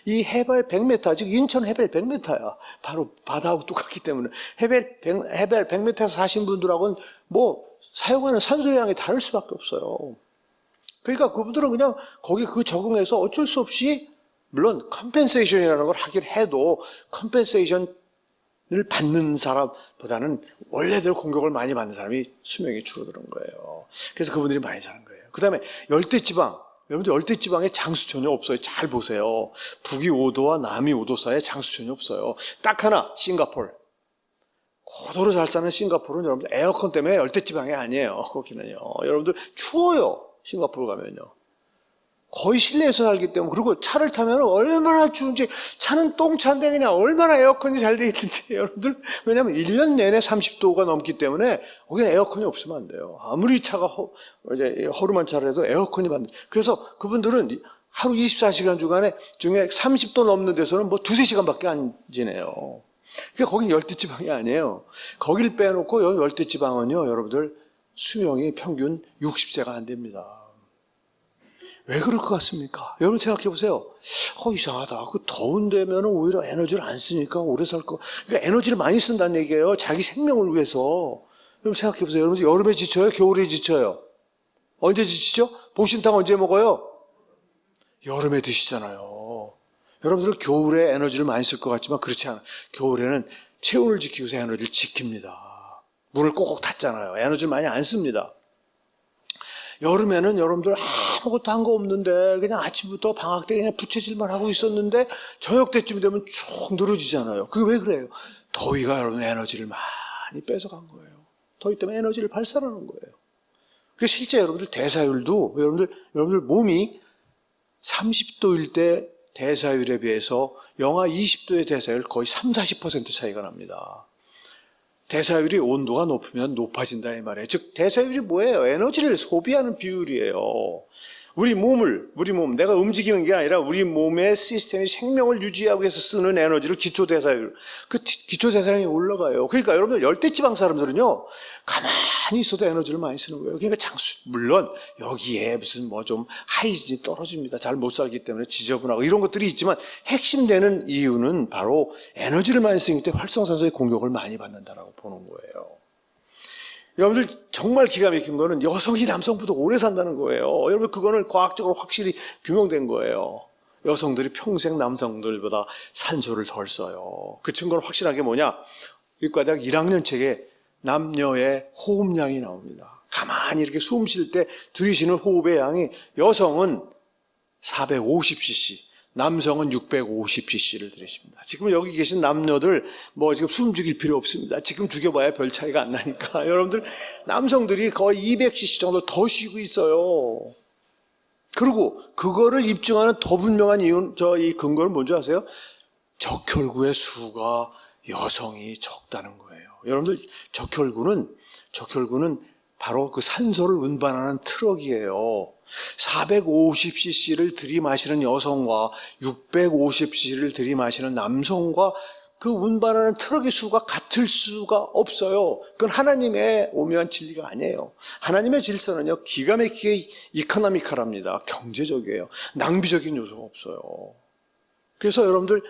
이 해발 100m, 즉 인천 해발 100m야. 바로 바다하고 똑같기 때문에 해발 100m에서 사신 분들하고는 뭐 사용하는 산소의 양이 다를 수밖에 없어요. 그러니까 그분들은 그냥 거기 적응해서 어쩔 수 없이, 물론 컴펜세이션이라는 걸 하긴 해도 컴펜세이션을 받는 사람보다는 원래대로 공격을 많이 받는 사람이 수명이 줄어드는 거예요. 그래서 그분들이 많이 사는 거예요. 그 다음에 열대지방, 여러분들 열대지방에 장수촌이 없어요. 잘 보세요. 북위 5도와 남위 5도 사이에 장수촌이 없어요. 딱 하나, 싱가포르. 고도로 잘 사는 싱가포르는 여러분들 에어컨 때문에 열대지방이 아니에요. 거기는요. 여러분들 추워요. 싱가포르 가면요. 거의 실내에서 살기 때문에. 그리고 차를 타면 얼마나 추운지, 차는 똥차인데 그냥 얼마나 에어컨이 잘 돼 있는지 여러분들. 왜냐하면 1년 내내 30도가 넘기 때문에 거기는 에어컨이 없으면 안 돼요. 아무리 차가 이제 허름한 차를 해도 에어컨이 안 돼. 그래서 그분들은 하루 24시간 중에 30도 넘는 데서는 뭐 2-3시간밖에 안 지내요. 그러니까 거긴 열대지방이 아니에요. 거길 빼놓고 열대지방은요, 여러분들 수명이 평균 60세가 안 됩니다. 왜 그럴 것 같습니까? 여러분 생각해 보세요. 이상하다. 그 더운 데면 오히려 에너지를 안 쓰니까 오래 살 거. 그러니까 에너지를 많이 쓴다는 얘기예요. 자기 생명을 위해서. 여러분 생각해 보세요. 여러분 여름에 지쳐요? 겨울에 지쳐요? 언제 지치죠? 보신탕 언제 먹어요? 여름에 드시잖아요. 여러분들 겨울에 에너지를 많이 쓸 것 같지만 그렇지 않아요. 겨울에는 체온을 지키기 위해서 에너지를 지킵니다. 문을 꼭꼭 닫잖아요. 에너지를 많이 안 씁니다. 여름에는 여러분들 아무것도 한 거 없는데 그냥 아침부터 방학 때 그냥 부채질만 하고 있었는데 저녁 때쯤 되면 쭉 늘어지잖아요. 그게 왜 그래요? 더위가 여러분 에너지를 많이 뺏어간 거예요. 더위 때문에 에너지를 발산하는 거예요. 그래서 실제 여러분들 대사율도 여러분들 몸이 30도일 때 대사율에 비해서 영하 20도의 대사율 거의 30-40% 차이가 납니다. 대사율이 온도가 높으면 높아진다 이 말이에요. 즉 대사율이 뭐예요? 에너지를 소비하는 비율이에요. 우리 몸, 내가 움직이는 게 아니라 우리 몸의 시스템이 생명을 유지하기 위해서 쓰는 에너지를 기초대사율. 그 기초대사량이 올라가요. 그러니까 여러분들 열대지방 사람들은요, 가만히 있어도 에너지를 많이 쓰는 거예요. 그러니까 물론 여기에 무슨 뭐 좀 하이진이 떨어집니다. 잘 못 살기 때문에 지저분하고 이런 것들이 있지만 핵심되는 이유는 바로 에너지를 많이 쓰기 때문에 활성산소의 공격을 많이 받는다라고 보는 거예요. 여러분들 정말 기가 막힌 거는 여성이 남성보다 오래 산다는 거예요. 여러분 그거는 과학적으로 확실히 규명된 거예요. 여성들이 평생 남성들보다 산소를 덜 써요. 그 증거는 확실한 게 뭐냐? 의과대학 1학년 책에 남녀의 호흡량이 나옵니다. 가만히 이렇게 숨 쉴 때 들이쉬는 호흡의 양이 여성은 450cc, 남성은 650cc를 들이쉽니다. 지금 여기 계신 남녀들 뭐 지금 숨 죽일 필요 없습니다. 지금 죽여봐야 별 차이가 안 나니까. 여러분들 남성들이 거의 200cc 정도 더 쉬고 있어요. 그리고 그거를 입증하는 더 분명한 이유는 이 근거는 뭔지 아세요? 적혈구의 수가 여성이 적다는 거예요. 여러분들 적혈구는 바로 그 산소를 운반하는 트럭이에요. 450cc를 들이마시는 여성과 650cc를 들이마시는 남성과 그 운반하는 트럭의 수가 같을 수가 없어요. 그건 하나님의 오묘한 진리가 아니에요. 하나님의 질서는요, 기가 막히게 이코노미컬합니다. 경제적이에요. 낭비적인 요소가 없어요. 그래서 여러분들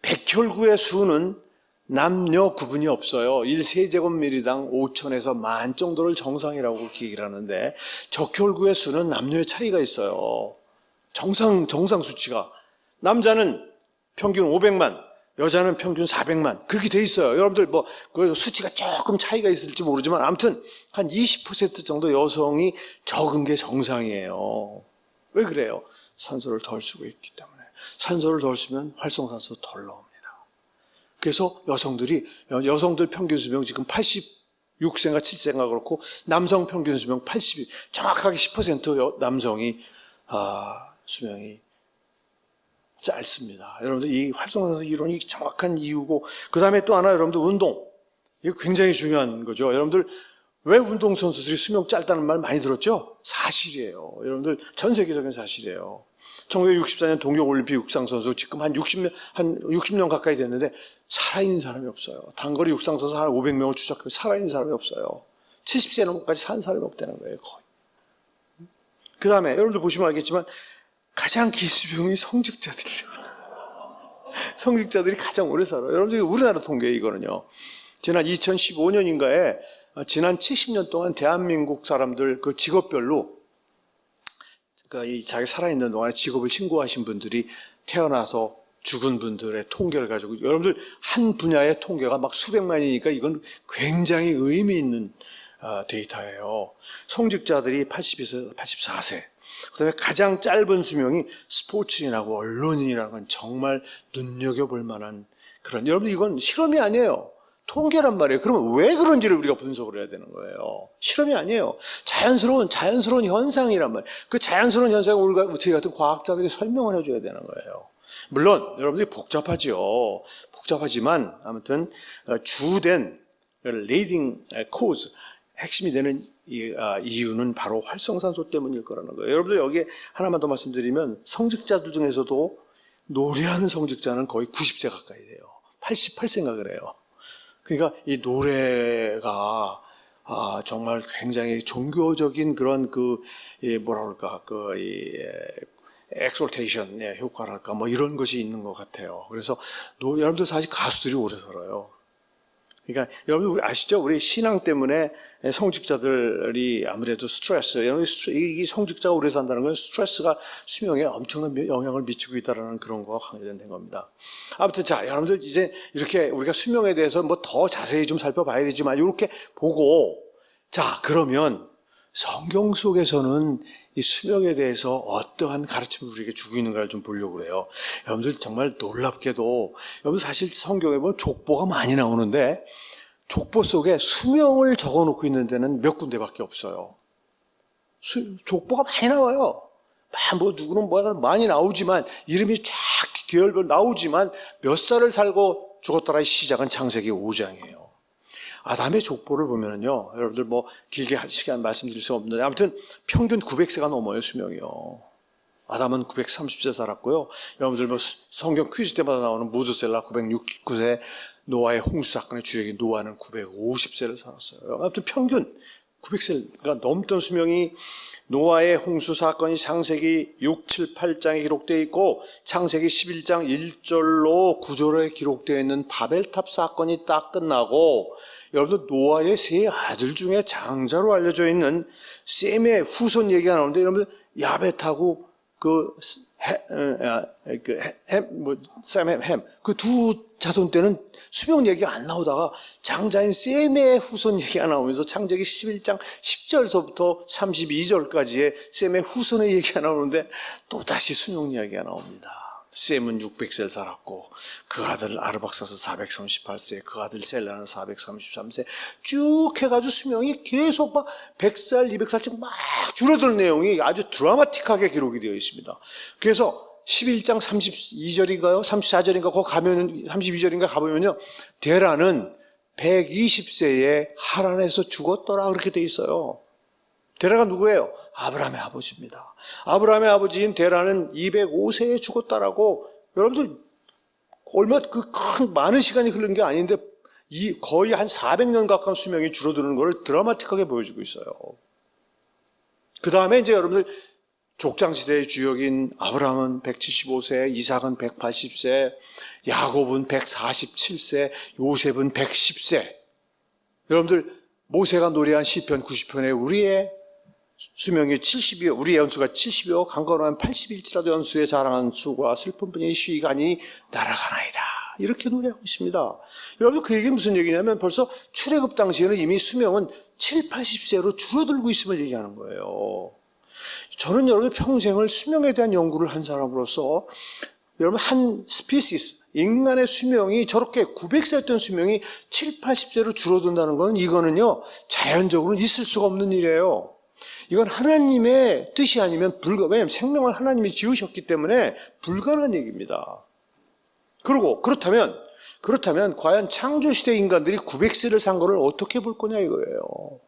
백혈구의 수는 남녀 구분이 없어요. 1세제곱미리당 5천에서 10,000 정도를 정상이라고 얘기를 하는데 적혈구의 수는 남녀의 차이가 있어요. 정상 수치가. 남자는 평균 500만, 여자는 평균 400만 그렇게 돼 있어요. 여러분들 그 수치가 조금 차이가 있을지 모르지만 아무튼 한 20% 정도 여성이 적은 게 정상이에요. 왜 그래요? 산소를 덜 쓰고 있기 때문에. 산소를 덜 쓰면 활성산소 덜 나옵니다. 그래서 여성들 평균 수명 지금 86세인가 7세인가 그렇고 남성 평균 수명 80, 정확하게 10% 남성이 수명이 짧습니다. 여러분들 이 활성산소 이론이 정확한 이유고, 그 다음에 또 하나 여러분들 운동. 이거 굉장히 중요한 거죠. 여러분들 왜 운동선수들이 수명 짧다는 말 많이 들었죠? 사실이에요. 여러분들 전 세계적인 사실이에요. 1964년 동계올림픽 육상선수 지금 한 60년 가까이 됐는데 살아있는 사람이 없어요. 단거리 육상선수 한 500명을 추적해도 살아있는 사람이 없어요. 70세 넘어까지 산 사람이 없다는 거예요, 거의. 그 다음에 여러분들 보시면 알겠지만 가장 기수병이 성직자들이죠. 성직자들이 가장 오래 살아요. 여러분들 우리나라 통계 이거는요. 지난 2015년인가에 지난 70년 동안 대한민국 사람들 그 직업별로 이 자기 살아있는 동안에 직업을 신고하신 분들이 태어나서 죽은 분들의 통계를 가지고 여러분들 한 분야의 통계가 막 수백만이니까 이건 굉장히 의미 있는 데이터예요. 성직자들이 80에서 84세. 그다음에 가장 짧은 수명이 스포츠인하고 언론인이라는 건 정말 눈여겨볼 만한 그런. 여러분 이건 실험이 아니에요. 통계란 말이에요. 그러면 왜 그런지를 우리가 분석을 해야 되는 거예요. 실험이 아니에요. 자연스러운 현상이란 말이에요. 그 자연스러운 현상을 우리가 저희 같은 과학자들이 설명을 해줘야 되는 거예요. 물론 여러분들이 복잡하지만 아무튼 주된 leading cause, 핵심이 되는 이유는 바로 활성산소 때문일 거라는 거예요. 여러분들 여기에 하나만 더 말씀드리면 성직자들 중에서도 노래하는 성직자는 거의 90세 가까이 돼요. 88세인가 그래요. 그러니까 이 노래가 정말 굉장히 종교적인 그런 엑솔테이션 효과랄까 뭐 이런 것이 있는 것 같아요. 그래서 여러분들 사실 가수들이 오래 살아요. 그러니까 여러분들 아시죠? 우리 신앙 때문에 성직자들이 아무래도 스트레스, 이 성직자가 오래 산다는 건 스트레스가 수명에 엄청난 영향을 미치고 있다는 그런 거가 관련된 겁니다. 아무튼 자, 여러분들 이제 이렇게 우리가 수명에 대해서 뭐 더 자세히 좀 살펴봐야 되지만 이렇게 보고, 자, 그러면 성경 속에서는 이 수명에 대해서 어떠한 가르침을 우리에게 주고 있는가를 좀 보려고 그래요. 여러분들 정말 놀랍게도, 여러분 사실 성경에 보면 족보가 많이 나오는데 족보 속에 수명을 적어 놓고 있는 데는 몇 군데밖에 없어요. 족보가 많이 나와요. 뭐 누구는 뭐가 많이 나오지만, 이름이 쫙 계열별 나오지만 몇 살을 살고 죽었더라의 시작은 창세기 5장이에요. 아담의 족보를 보면은요, 여러분들 뭐 길게 할 시간 말씀드릴 수 없는데, 아무튼 평균 900세가 넘어요, 수명이요. 아담은 930세 살았고요. 여러분들 뭐 성경 퀴즈 때마다 나오는 무드셀라 969세, 노아의 홍수 사건의 주역인 노아는 950세를 살았어요. 아무튼 평균 900세가 넘던 수명이, 노아의 홍수 사건이 창세기 6, 7, 8장에 기록되어 있고, 창세기 11장 1절로 9절에 기록되어 있는 바벨탑 사건이 딱 끝나고, 여러분들 노아의 세 아들 중에 장자로 알려져 있는 셈의 후손 얘기가 나오는데, 여러분들 야벳하고 셈의 그 두 자손 때는 수명 얘기가 안 나오다가 장자인 셈의 후손 얘기가 나오면서 창세기 11장 10절서부터 32절까지의 셈의 후손의 얘기가 나오는데 또다시 수명 이야기가 나옵니다. 셈은 600세를 살았고, 그 아들 아르박사스 438세, 그 아들 셀라는 433세, 쭉 해가지고 수명이 계속 막 100살, 200살씩 막 줄어드는 내용이 아주 드라마틱하게 기록이 되어 있습니다. 그래서 11장 32절인가요? 34절인가? 거기 가면, 32절인가 가보면요, 데라는 120세에 하란에서 죽었더라, 그렇게 되어 있어요. 데라가 누구예요? 아브라함의 아버지입니다. 아브라함의 아버지인 데라는 205세에 죽었다라고, 여러분들 얼마 많은 시간이 흐른 게 아닌데 거의 한 400년 가까운 수명이 줄어드는 걸 드라마틱하게 보여주고 있어요. 그 다음에 이제 여러분들 족장시대의 주역인 아브라함은 175세, 이삭은 180세, 야곱은 147세, 요셉은 110세. 여러분들 모세가 노래한 시편 90편에 우리의 수명이 70이요, 우리의 연수가 70이요, 강건하면 80일지라도 연수에 자랑한 수가 슬픔뿐이 시간이 날아가나이다, 이렇게 노래하고 있습니다. 여러분 그 얘기는 무슨 얘기냐면, 벌써 출애굽 당시에는 이미 수명은 7, 80세로 줄어들고 있음을 얘기하는 거예요. 저는 여러분 평생을 수명에 대한 연구를 한 사람으로서, 여러분 한 스피시스, 인간의 수명이 저렇게 900세였던 수명이 7, 80세로 줄어든다는 건, 이거는요 자연적으로는 있을 수가 없는 일이에요. 이건 하나님의 뜻이 아니면 왜냐하면 생명을 하나님이 지으셨기 때문에 불가능한 얘기입니다. 그리고 그렇다면 과연 창조시대 인간들이 900세를 산 거를 어떻게 볼 거냐 이거예요.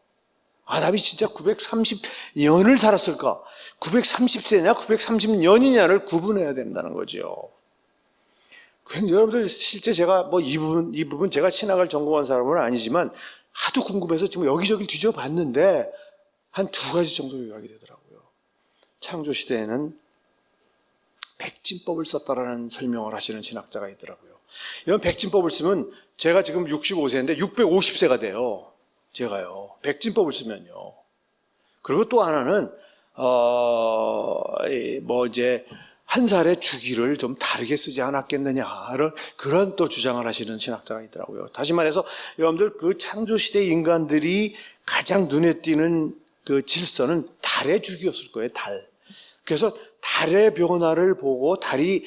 아담이 진짜 930년을 살았을까? 930세냐 930년이냐를 구분해야 된다는 거죠. 여러분들 실제 제가 뭐 이 부분 제가 신학을 전공한 사람은 아니지만 하도 궁금해서 지금 여기저기 뒤져봤는데 한 두 가지 정도 요약이 되더라고요. 창조시대에는 백진법을 썼다라는 설명을 하시는 신학자가 있더라고요. 이런 백진법을 쓰면, 제가 지금 65세인데 650세가 돼요. 제가요. 백진법을 쓰면요. 그리고 또 하나는, 이제, 한 살의 주기를 좀 다르게 쓰지 않았겠느냐, 그런 또 주장을 하시는 신학자가 있더라고요. 다시 말해서, 여러분들 그 창조시대 인간들이 가장 눈에 띄는 그 질서는 달의 주기였을 거예요, 달. 그래서 달의 변화를 보고 달이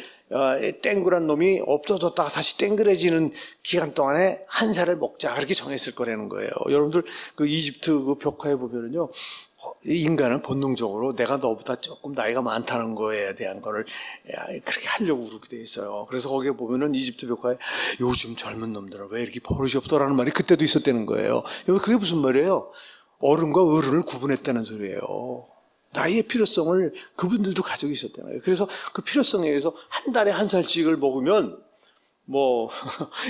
땡그란 놈이 없어졌다가 다시 땡그레지는 기간 동안에 한 살을 먹자 그렇게 정했을 거라는 거예요. 여러분들 그 이집트 그 벽화에 보면은요, 인간은 본능적으로 내가 너보다 조금 나이가 많다는 거에 대한 거를 그렇게 하려고 그렇게 돼 있어요. 그래서 거기에 보면은 이집트 벽화에 요즘 젊은 놈들은 왜 이렇게 버릇이 없더라는 말이 그때도 있었다는 거예요. 그게 무슨 말이에요? 어른과 어른을 구분했다는 소리예요. 나이의 필요성을 그분들도 가지고 있었다는 거예요. 그래서 그 필요성에 의해서 한 달에 한 살씩을 먹으면 뭐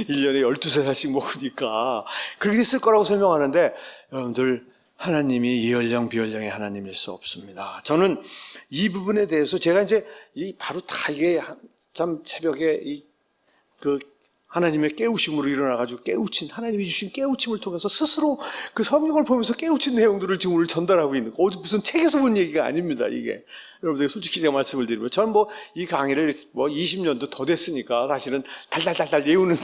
1년에 12살씩 먹으니까 그렇게 됐을 거라고 설명하는데, 여러분들 하나님이 이연령 비연령의 하나님일 수 없습니다. 저는 이 부분에 대해서 제가 이제 바로 다 이게 참 새벽에 그 하나님의 깨우침으로 일어나가지고 하나님이 주신 깨우침을 통해서 스스로 그 성경을 보면서 깨우친 내용들을 지금 오늘 전달하고 있는 거. 어디 무슨 책에서 본 얘기가 아닙니다, 이게. 여러분들 솔직히 제가 말씀을 드리면, 저는 뭐 이 강의를 뭐 20년도 더 됐으니까 사실은 달달달달 외우는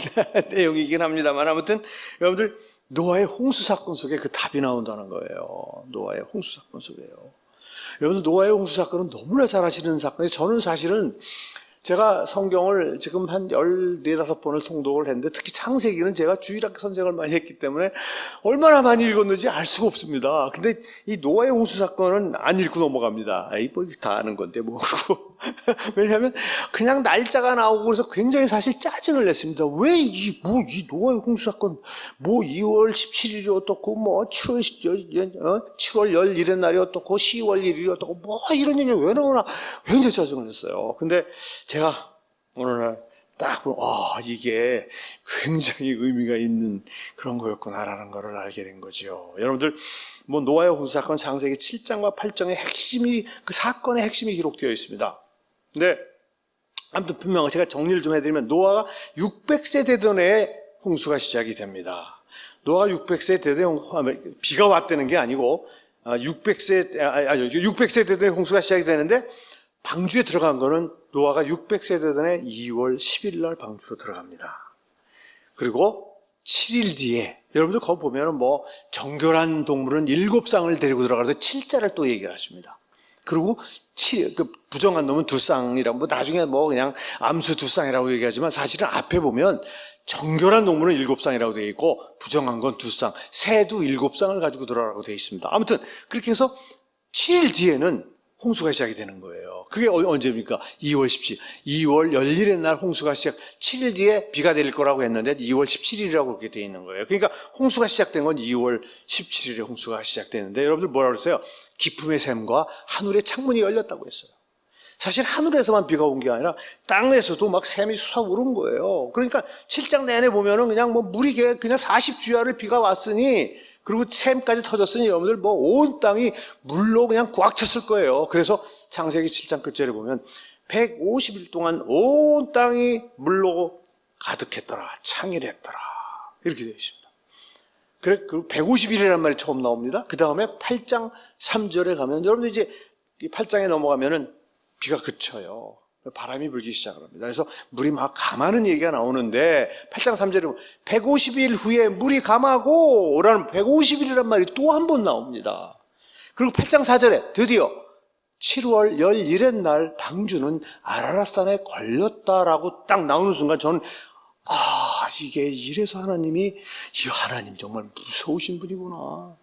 내용이긴 합니다만, 아무튼 여러분들 노아의 홍수 사건 속에 그 답이 나온다는 거예요. 노아의 홍수 사건 속에요. 여러분들 노아의 홍수 사건은 너무나 잘 아시는 사건이에요. 저는 사실은 제가 성경을 지금 한 14~15번을 통독을 했는데, 특히 창세기는 제가 주일학교 선생을 많이 했기 때문에 얼마나 많이 읽었는지 알 수가 없습니다. 근데 이 노아의 홍수 사건은 안 읽고 넘어갑니다. 뭐 다 아는 건데 뭐. 그러고 왜냐하면 그냥 날짜가 나오고 그래서 굉장히 사실 짜증을 냈습니다. 왜 이 노아의 홍수 사건, 뭐 2월 17일이 어떻고, 뭐 7월 11일의 날이 어떻고, 10월 1일이 어떻고, 뭐 이런 얘기가 왜 나오나 굉장히 짜증을 냈어요. 근데 제가 어느 날 딱 보면, 이게 굉장히 의미가 있는 그런 거였구나라는 걸 알게 된 거죠. 여러분들, 뭐 노아의 홍수 사건 창세기 7장과 8장의 핵심이, 그 사건의 핵심이 기록되어 있습니다. 근데 아무튼 분명히 제가 정리를 좀 해드리면, 노아가 600세 되던 해에 홍수가 시작이 됩니다. 노아가 600세 되던 비가 왔다는 게 아니고 600세 되던 해에 홍수가 시작이 되는데, 방주에 들어간 거는 노아가 600세 되던 해 2월 10일 날 방주로 들어갑니다. 그리고 7일 뒤에, 여러분들 거기 보면은 뭐 정결한 동물은 7쌍을 데리고 들어가서 7자를 또 얘기를 하십니다. 그리고 그 부정한 놈은 2쌍이라고, 뭐 나중에 뭐 그냥 암수 2쌍이라고 얘기하지만, 사실은 앞에 보면 정결한 동물은 7쌍이라고 되어 있고 부정한 건 2쌍, 새도 7쌍을 가지고 들어가라고 되어 있습니다. 아무튼 그렇게 해서 7일 뒤에는 홍수가 시작이 되는 거예요. 그게 언제입니까? 2월 17일. 2월 열일의 날 홍수가 7일 뒤에 비가 내릴 거라고 했는데 2월 17일이라고 그렇게 되어 있는 거예요. 그러니까 홍수가 시작된 건 2월 17일에 홍수가 시작되는데, 여러분들 뭐라고 그랬어요? 기품의 샘과 하늘의 창문이 열렸다고 했어요. 사실 하늘에서만 비가 온 게 아니라 땅에서도 막 샘이 솟아오른 거예요. 그러니까 7장 내내 보면은 그냥 뭐 물이 그냥 40주야를 비가 왔으니, 그리고 샘까지 터졌으니 여러분들 뭐 온 땅이 물로 그냥 꽉 찼을 거예요. 그래서 창세기 7장 끝절에 보면 150일 동안 온 땅이 물로 가득했더라, 창일했더라, 이렇게 되어 있습니다. 그래, 그 150일이라는 말이 처음 나옵니다. 그 다음에 8장 3절에 가면, 여러분들 이제 이 8장에 넘어가면은 비가 그쳐요. 바람이 불기 시작을 합니다. 그래서 물이 막 감하는 얘기가 나오는데, 8장 3절에 보면 150일 후에 물이 감하고 라는 150일이란 말이 또 한 번 나옵니다. 그리고 8장 4절에 드디어 7월 11일 날 방주는 아라랏산에 걸렸다라고 딱 나오는 순간, 저는 이게 이래서 하나님 정말 무서우신 분이구나.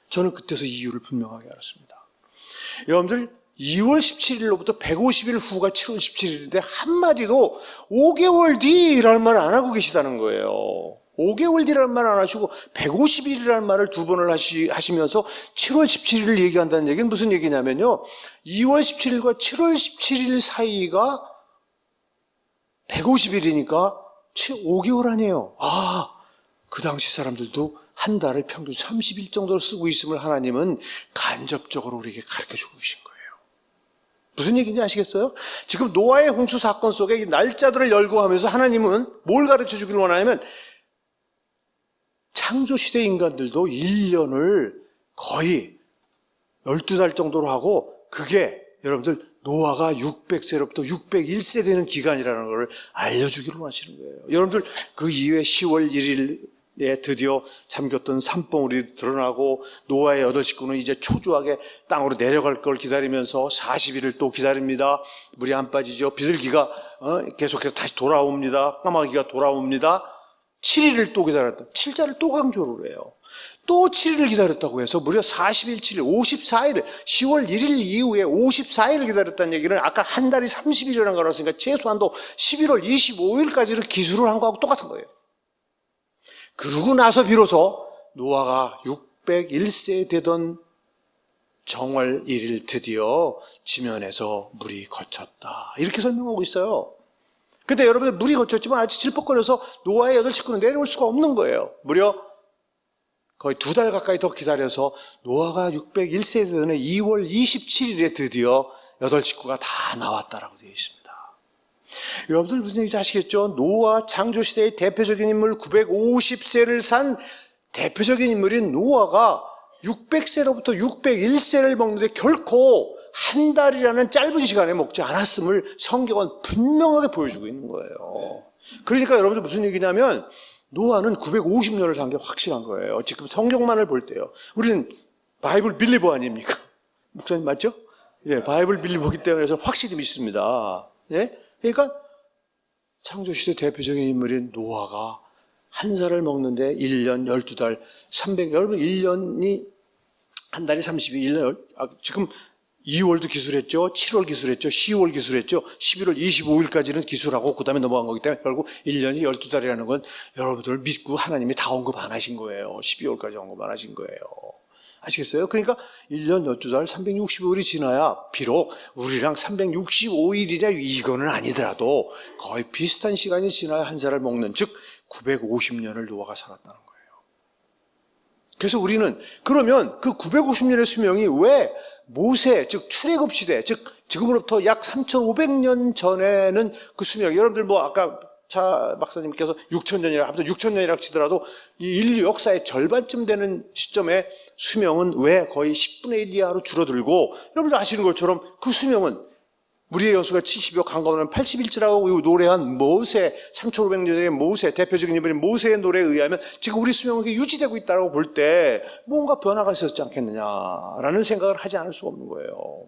저는 그때서 이유를 분명하게 알았습니다. 여러분들, 2월 17일로부터 150일 후가 7월 17일인데 한마디도 5개월 뒤라는 말 안 하고 계시다는 거예요. 5개월 뒤라는 말 안 하시고 150일이라는 말을 2번을 하시면서 7월 17일을 얘기한다는 얘기는 무슨 얘기냐면요, 2월 17일과 7월 17일 사이가 150일이니까 5개월 아니에요. 그 당시 사람들도 한 달을 평균 30일 정도로 쓰고 있음을 하나님은 간접적으로 우리에게 가르쳐주고 계신 거예요. 무슨 얘기인지 아시겠어요? 지금 노아의 홍수 사건 속에 이 날짜들을 열거하면서 하나님은 뭘 가르쳐주기를 원하냐면, 창조시대 인간들도 1년을 거의 12달 정도로 하고, 그게 여러분들 노아가 600세로부터 601세 되는 기간이라는 걸 알려주기를 원하시는 거예요. 여러분들 그 이후에 10월 1일 드디어 잠겼던 산봉우리 드러나고 노아의 8 식구는 이제 초조하게 땅으로 내려갈 걸 기다리면서 40일을 또 기다립니다. 물이 안 빠지죠. 비둘기가 계속해서 다시 돌아옵니다. 까마귀가 돌아옵니다. 7일을 또 기다렸다. 7자를 또 강조를 해요. 또 7일을 기다렸다고 해서 무려 40일, 7일, 54일, 10월 1일 이후에 54일을 기다렸다는 얘기는 아까 한 달이 30일이라는 거라고 했으니까 최소한도 11월 25일까지를 기술을 한 거하고 똑같은 거예요. 그러고 나서 비로소 노아가 601세 되던 정월 1일 드디어 지면에서 물이 거쳤다. 이렇게 설명하고 있어요. 근데 여러분들 물이 거쳤지만 아직 질퍽거려서 노아의 8 식구는 내려올 수가 없는 거예요. 무려 거의 2달 가까이 더 기다려서 노아가 601세 되던 2월 27일에 드디어 8 식구가 다 나왔다라고 되어 있습니다. 여러분들 무슨 얘기인지 아시겠죠? 노아 창조시대의 대표적인 인물 950세를 산 대표적인 인물인 노아가 600세로부터 601세를 먹는데 결코 한 달이라는 짧은 시간에 먹지 않았음을 성경은 분명하게 보여주고 있는 거예요. 그러니까 여러분들 무슨 얘기냐면 노아는 950년을 산 게 확실한 거예요. 지금 성경만을 볼 때요. 우리는 바이블 빌리버 아닙니까? 목사님 맞죠? 예, 바이블 빌리버기 때문에 확실히 믿습니다. 예? 그러니까 창조시대 대표적인 인물인 노아가 한 살을 먹는데 1년 12달 300, 여러분 1년이 한 달이 32일, 지금 2월도 기술했죠. 7월 기술했죠. 10월 기술했죠. 11월 25일까지는 기술하고 그 다음에 넘어간 거기 때문에 결국 1년이 12달이라는 건 여러분들 믿고 하나님이 다 언급 안 하신 거예요. 12월까지 언급 안 하신 거예요. 아시겠어요? 그러니까 1년 12달 365일이 지나야 비록 우리랑 365일이냐 이거는 아니더라도 거의 비슷한 시간이 지나야 한 살을 먹는, 즉 950년을 노아가 살았다는 거예요. 그래서 우리는 그러면 그 950년의 수명이 왜 모세, 즉 출애굽 시대, 즉 지금으로부터 약 3,500년 전에는 그 수명, 여러분들 뭐 아까 차 박사님께서 6,000년이라, 아무튼 6,000년이라고 치더라도 이 인류 역사의 절반쯤 되는 시점에 수명은 왜 거의 10분의 1 이하로 줄어들고, 여러분들 아시는 것처럼 그 수명은 무리의 연수가 70여 강가오는 80일째라고 노래한 모세, 3,500년의 모세, 대표적인 인물인 모세의 노래에 의하면 지금 우리 수명은 유지되고 있다고 볼 때 뭔가 변화가 있었지 않겠느냐라는 생각을 하지 않을 수가 없는 거예요.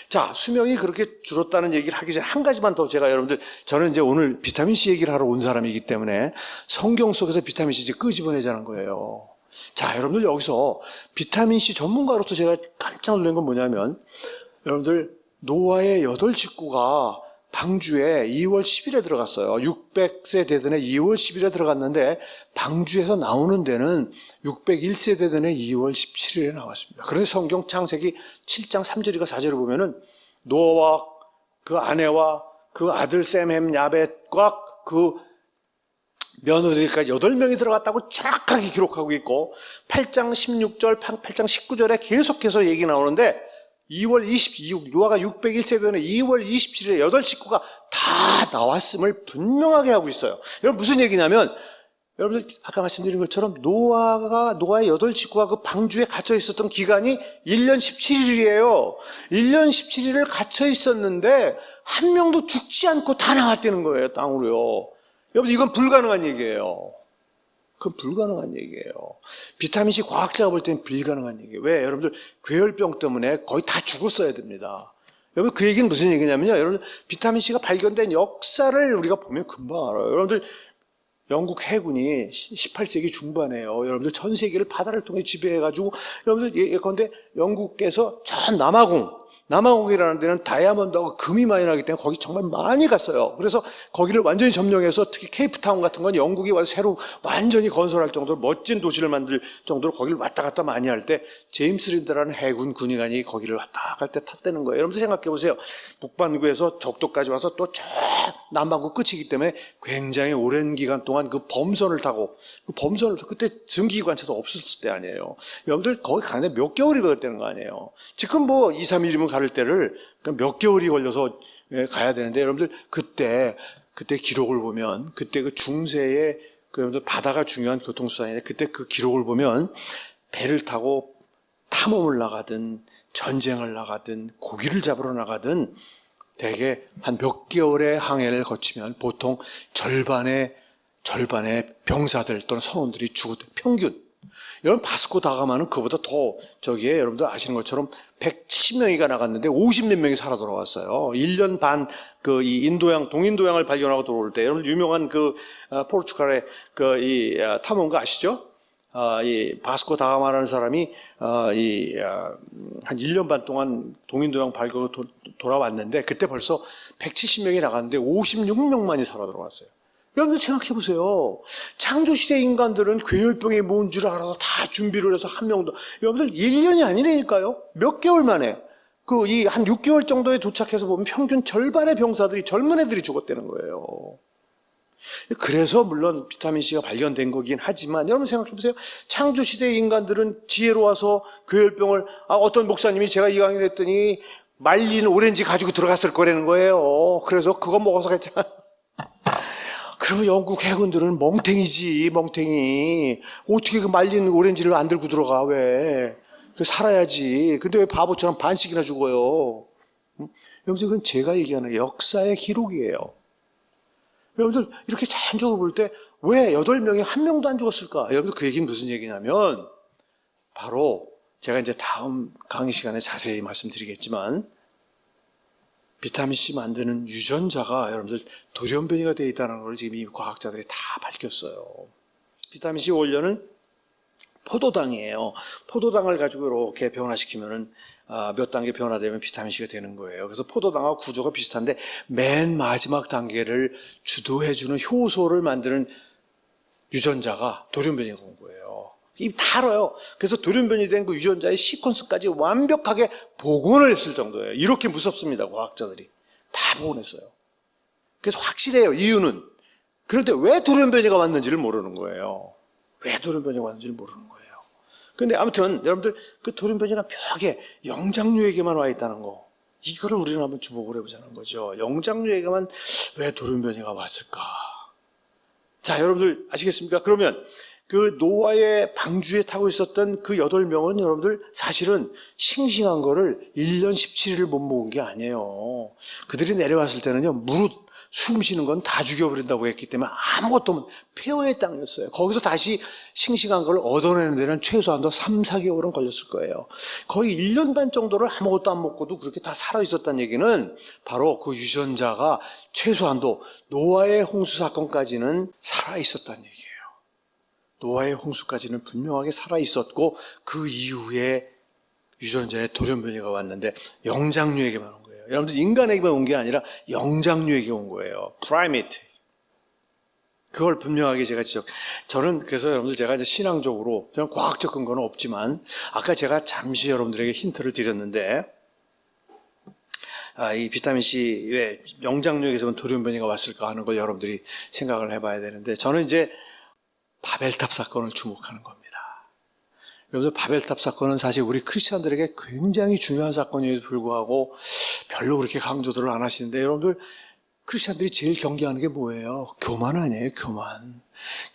자, 수명이 그렇게 줄었다는 얘기를 하기 전에 한 가지만 더 제가 여러분들, 저는 이제 오늘 비타민C 얘기를 하러 온 사람이기 때문에 성경 속에서 비타민C 이제 끄집어내자는 거예요. 자, 여러분들 여기서 비타민C 전문가로서 제가 깜짝 놀란 건 뭐냐면, 여러분들 노아의 8 식구가 방주에 2월 10일에 들어갔어요. 600세 되던 해 2월 10일에 들어갔는데 방주에서 나오는 데는 601세 되던 해 2월 17일에 나왔습니다. 그런데 성경 창세기 7장 3절과 4절을 보면은 노아와 그 아내와 그 아들 셈, 야벳과 그 며느리까지 8명이 들어갔다고 정확하게 기록하고 있고, 8장 16절, 8장 19절에 계속해서 얘기 나오는데 2월 26일, 노아가 601세 되는 2월 27일에 8 식구가 다 나왔음을 분명하게 하고 있어요. 여러분 무슨 얘기냐면, 여러분들 아까 말씀드린 것처럼 노아의 8 식구가 그 방주에 갇혀 있었던 기간이 1년 17일이에요. 1년 17일을 갇혀 있었는데 한 명도 죽지 않고 다 나왔다는 거예요, 땅으로요. 여러분 이건 불가능한 얘기예요. 그건 불가능한 얘기예요. 비타민C 과학자가 볼 때는 불가능한 얘기예요. 왜? 여러분들 괴혈병 때문에 거의 다 죽었어야 됩니다. 여러분 그 얘기는 무슨 얘기냐면요, 여러분 비타민C가 발견된 역사를 우리가 보면 금방 알아요. 여러분들 영국 해군이 18세기 중반에요, 여러분들 전 세계를 바다를 통해 지배해가지고, 여러분들 예컨대 영국에서 전 남아공이라는 데는 다이아몬드하고 금이 많이 나기 때문에 거기 정말 많이 갔어요. 그래서 거기를 완전히 점령해서 특히 케이프타운 같은 건 영국이 와서 새로 완전히 건설할 정도로 멋진 도시를 만들 정도로 거기를 왔다 갔다 많이 할 때 제임스 린드라는 해군 군의관이 거기를 왔다 갈 때 탔다는 거예요. 여러분 생각해 보세요. 북반구에서 적도까지 와서 또 저 남반구 끝이기 때문에 굉장히 오랜 기간 동안 그 범선을 타고, 그때 증기기관차도 없었을 때 아니에요. 여러분들 거기 가는데 몇 개월이 걸렸다는 거 아니에요. 지금 뭐 2, 3일이면 가를 때를 몇 개월이 걸려서 가야 되는데, 여러분들 그때 기록을 보면, 그때 그 중세의 여러분들 바다가 중요한 교통수단인데, 그때 그 기록을 보면 배를 타고 탐험을 나가든 전쟁을 나가든 고기를 잡으러 나가든 대개 한 몇 개월의 항해를 거치면 보통 절반의 절반의 병사들 또는 선원들이 죽었대. 평균. 여러분 바스코 다가마는 그보다 더 저기에 여러분들 아시는 것처럼 170명이가 나갔는데 50몇 명이 살아 돌아왔어요. 1년 반 이 동인도양을 발견하고 돌아올 때 여러분 유명한 포르투갈의 이 탐험가 아시죠? 이 바스코 다가마라는 사람이 한 1년 반 동안 동인도양 발견으로 돌아왔는데 그때 벌써 170명이 나갔는데 56명만이 살아 돌아왔어요. 여러분들 생각해 보세요. 창조시대 인간들은 괴혈병이 뭔 줄 알아서 다 준비를 해서 한 명도, 여러분들 1년이 아니라니까요. 몇 개월 만에, 한 6개월 정도에 도착해서 보면 평균 절반의 병사들이, 젊은 애들이 죽었다는 거예요. 그래서 물론 비타민C가 발견된 거긴 하지만, 여러분 생각해 보세요. 창조시대 인간들은 지혜로워서 괴혈병을, 어떤 목사님이 제가 이 강의를 했더니 말린 오렌지 가지고 들어갔을 거라는 거예요. 그래서 그거 먹어서 괜찮아. 그리고 영국 해군들은 멍탱이지, 멍탱이. 어떻게 그 말린 오렌지를 안 들고 들어가, 왜? 살아야지. 근데 왜 바보처럼 반씩이나 죽어요? 여러분들, 그건 제가 얘기하는 역사의 기록이에요. 여러분들, 이렇게 자연적으로 볼 때, 왜 8명이 한 명도 안 죽었을까? 여러분들, 그 얘기는 무슨 얘기냐면, 바로, 제가 이제 다음 강의 시간에 자세히 말씀드리겠지만, 비타민C 만드는 유전자가 여러분들 돌연변이가 되어 있다는 걸 지금 이 과학자들이 다 밝혔어요. 비타민C 원료는 포도당이에요. 포도당을 가지고 이렇게 변화시키면은 몇 단계 변화되면 비타민C가 되는 거예요. 그래서 포도당하고 구조가 비슷한데 맨 마지막 단계를 주도해주는 효소를 만드는 유전자가 돌연변이가 온 거예요. 이미 다 알아요. 그래서 돌연변이 된 그 유전자의 시퀀스까지 완벽하게 복원을 했을 정도예요. 이렇게 무섭습니다. 과학자들이 다 복원했어요. 그래서 확실해요. 이유는. 그런데 왜 돌연변이가 왔는지를 모르는 거예요. 왜 돌연변이가 왔는지를 모르는 거예요. 그런데 아무튼 여러분들 그 돌연변이가 묘하게 영장류에게만 와 있다는 거, 이거를 우리는 한번 주목을 해보자는 거죠. 영장류에게만 왜 돌연변이가 왔을까? 자, 여러분들 아시겠습니까? 그러면 그 노아의 방주에 타고 있었던 그 8명은 여러분들 사실은 싱싱한 거를 1년 17일을 못 먹은 게 아니에요. 그들이 내려왔을 때는요, 무릇 숨 쉬는 건 다 죽여버린다고 했기 때문에 아무것도 없는 폐허의 땅이었어요. 거기서 다시 싱싱한 걸 얻어내는 데는 최소한도 3, 4개월은 걸렸을 거예요. 거의 1년 반 정도를 아무것도 안 먹고도 그렇게 다 살아있었다는 얘기는 바로 그 유전자가 최소한도 노아의 홍수 사건까지는 살아있었다는 얘기예요. 노아의 홍수까지는 분명하게 살아있었고 그 이후에 유전자의 돌연변이가 왔는데 영장류에게만 온 거예요. 여러분들 인간에게만 온 게 아니라 영장류에게 온 거예요. 프라이메이트. 그걸 분명하게 제가 저는 그래서 여러분들 제가 이제 신앙적으로 저는 과학적 근거는 없지만 아까 제가 잠시 여러분들에게 힌트를 드렸는데 이 비타민C 왜 영장류에게서만 돌연변이가 왔을까 하는 걸 여러분들이 생각을 해봐야 되는데 저는 이제 바벨탑 사건을 주목하는 겁니다. 여러분들 바벨탑 사건은 사실 우리 크리스찬들에게 굉장히 중요한 사건임에도 불구하고 별로 그렇게 강조들을 안 하시는데 여러분들 크리스찬들이 제일 경계하는 게 뭐예요? 교만 아니에요, 교만.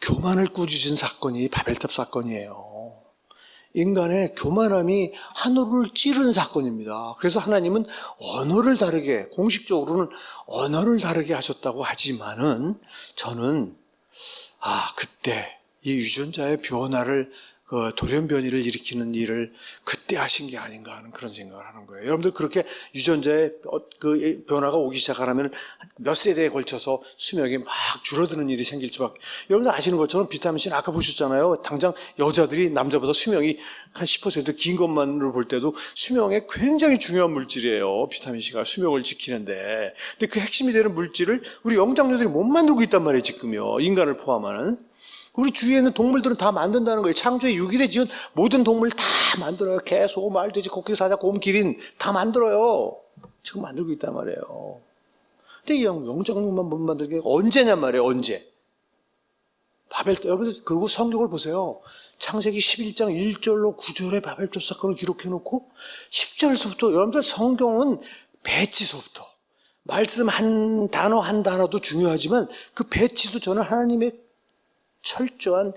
교만을 꾸짖은 사건이 바벨탑 사건이에요. 인간의 교만함이 하늘을 찌르는 사건입니다. 그래서 하나님은 언어를 다르게, 공식적으로는 언어를 다르게 하셨다고 하지만은 저는 그때 이 유전자의 변화를 돌연변이를 일으키는 일을 그때 하신 게 아닌가 하는 그런 생각을 하는 거예요. 여러분들 그렇게 유전자의 그 변화가 오기 시작하면 몇 세대에 걸쳐서 수명이 막 줄어드는 일이 생길 수밖에. 여러분들 아시는 것처럼 비타민C는 아까 보셨잖아요. 당장 여자들이 남자보다 수명이 한 10% 긴 것만으로 볼 때도 수명에 굉장히 중요한 물질이에요. 비타민C가 수명을 지키는데. 근데 그 핵심이 되는 물질을 우리 영장류들이 못 만들고 있단 말이에요. 지금요. 인간을 포함하는. 우리 주위에 있는 동물들은 다 만든다는 거예요. 창조의 6일에 지은 모든 동물 다 만들어요. 개, 소, 말, 돼지, 코끼리, 사자, 곰, 기린 다 만들어요. 지금 만들고 있단 말이에요. 근데 이 영장류만 못 만들게 언제냔 말이에요. 언제? 여러분들 그리고 성경을 보세요. 창세기 11장 1절로 9절에 바벨탑 사건을 기록해놓고 10절서부터 여러분들 성경은 배치서부터 말씀 한 단어 한 단어도 중요하지만 그 배치도 저는 하나님의 철저한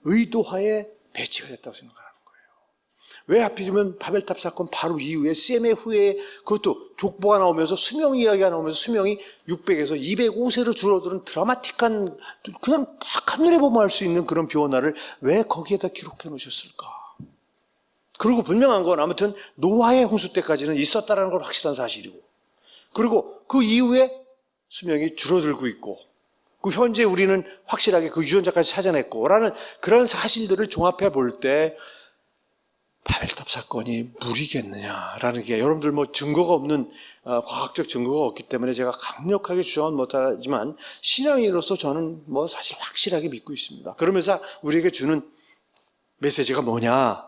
의도하에 배치가 됐다고 생각하는 거예요. 왜 하필이면 바벨탑 사건 바로 이후에 셈의 후에 그것도 족보가 나오면서 수명 이야기가 나오면서 수명이 600에서 205세로 줄어드는 드라마틱한 그냥 딱 한눈에 보면 알 수 있는 그런 변화를 왜 거기에다 기록해 놓으셨을까? 그리고 분명한 건 아무튼 노아의 홍수 때까지는 있었다는 걸 확실한 사실이고, 그리고 그 이후에 수명이 줄어들고 있고, 그 현재 우리는 확실하게 그 유전자까지 찾아냈고 라는 그런 사실들을 종합해 볼 때 바벨탑 사건이 무리겠느냐라는 게, 여러분들 뭐 증거가 없는 과학적 증거가 없기 때문에 제가 강력하게 주장은 못하지만 신앙인으로서 저는 뭐 사실 확실하게 믿고 있습니다. 그러면서 우리에게 주는 메시지가 뭐냐?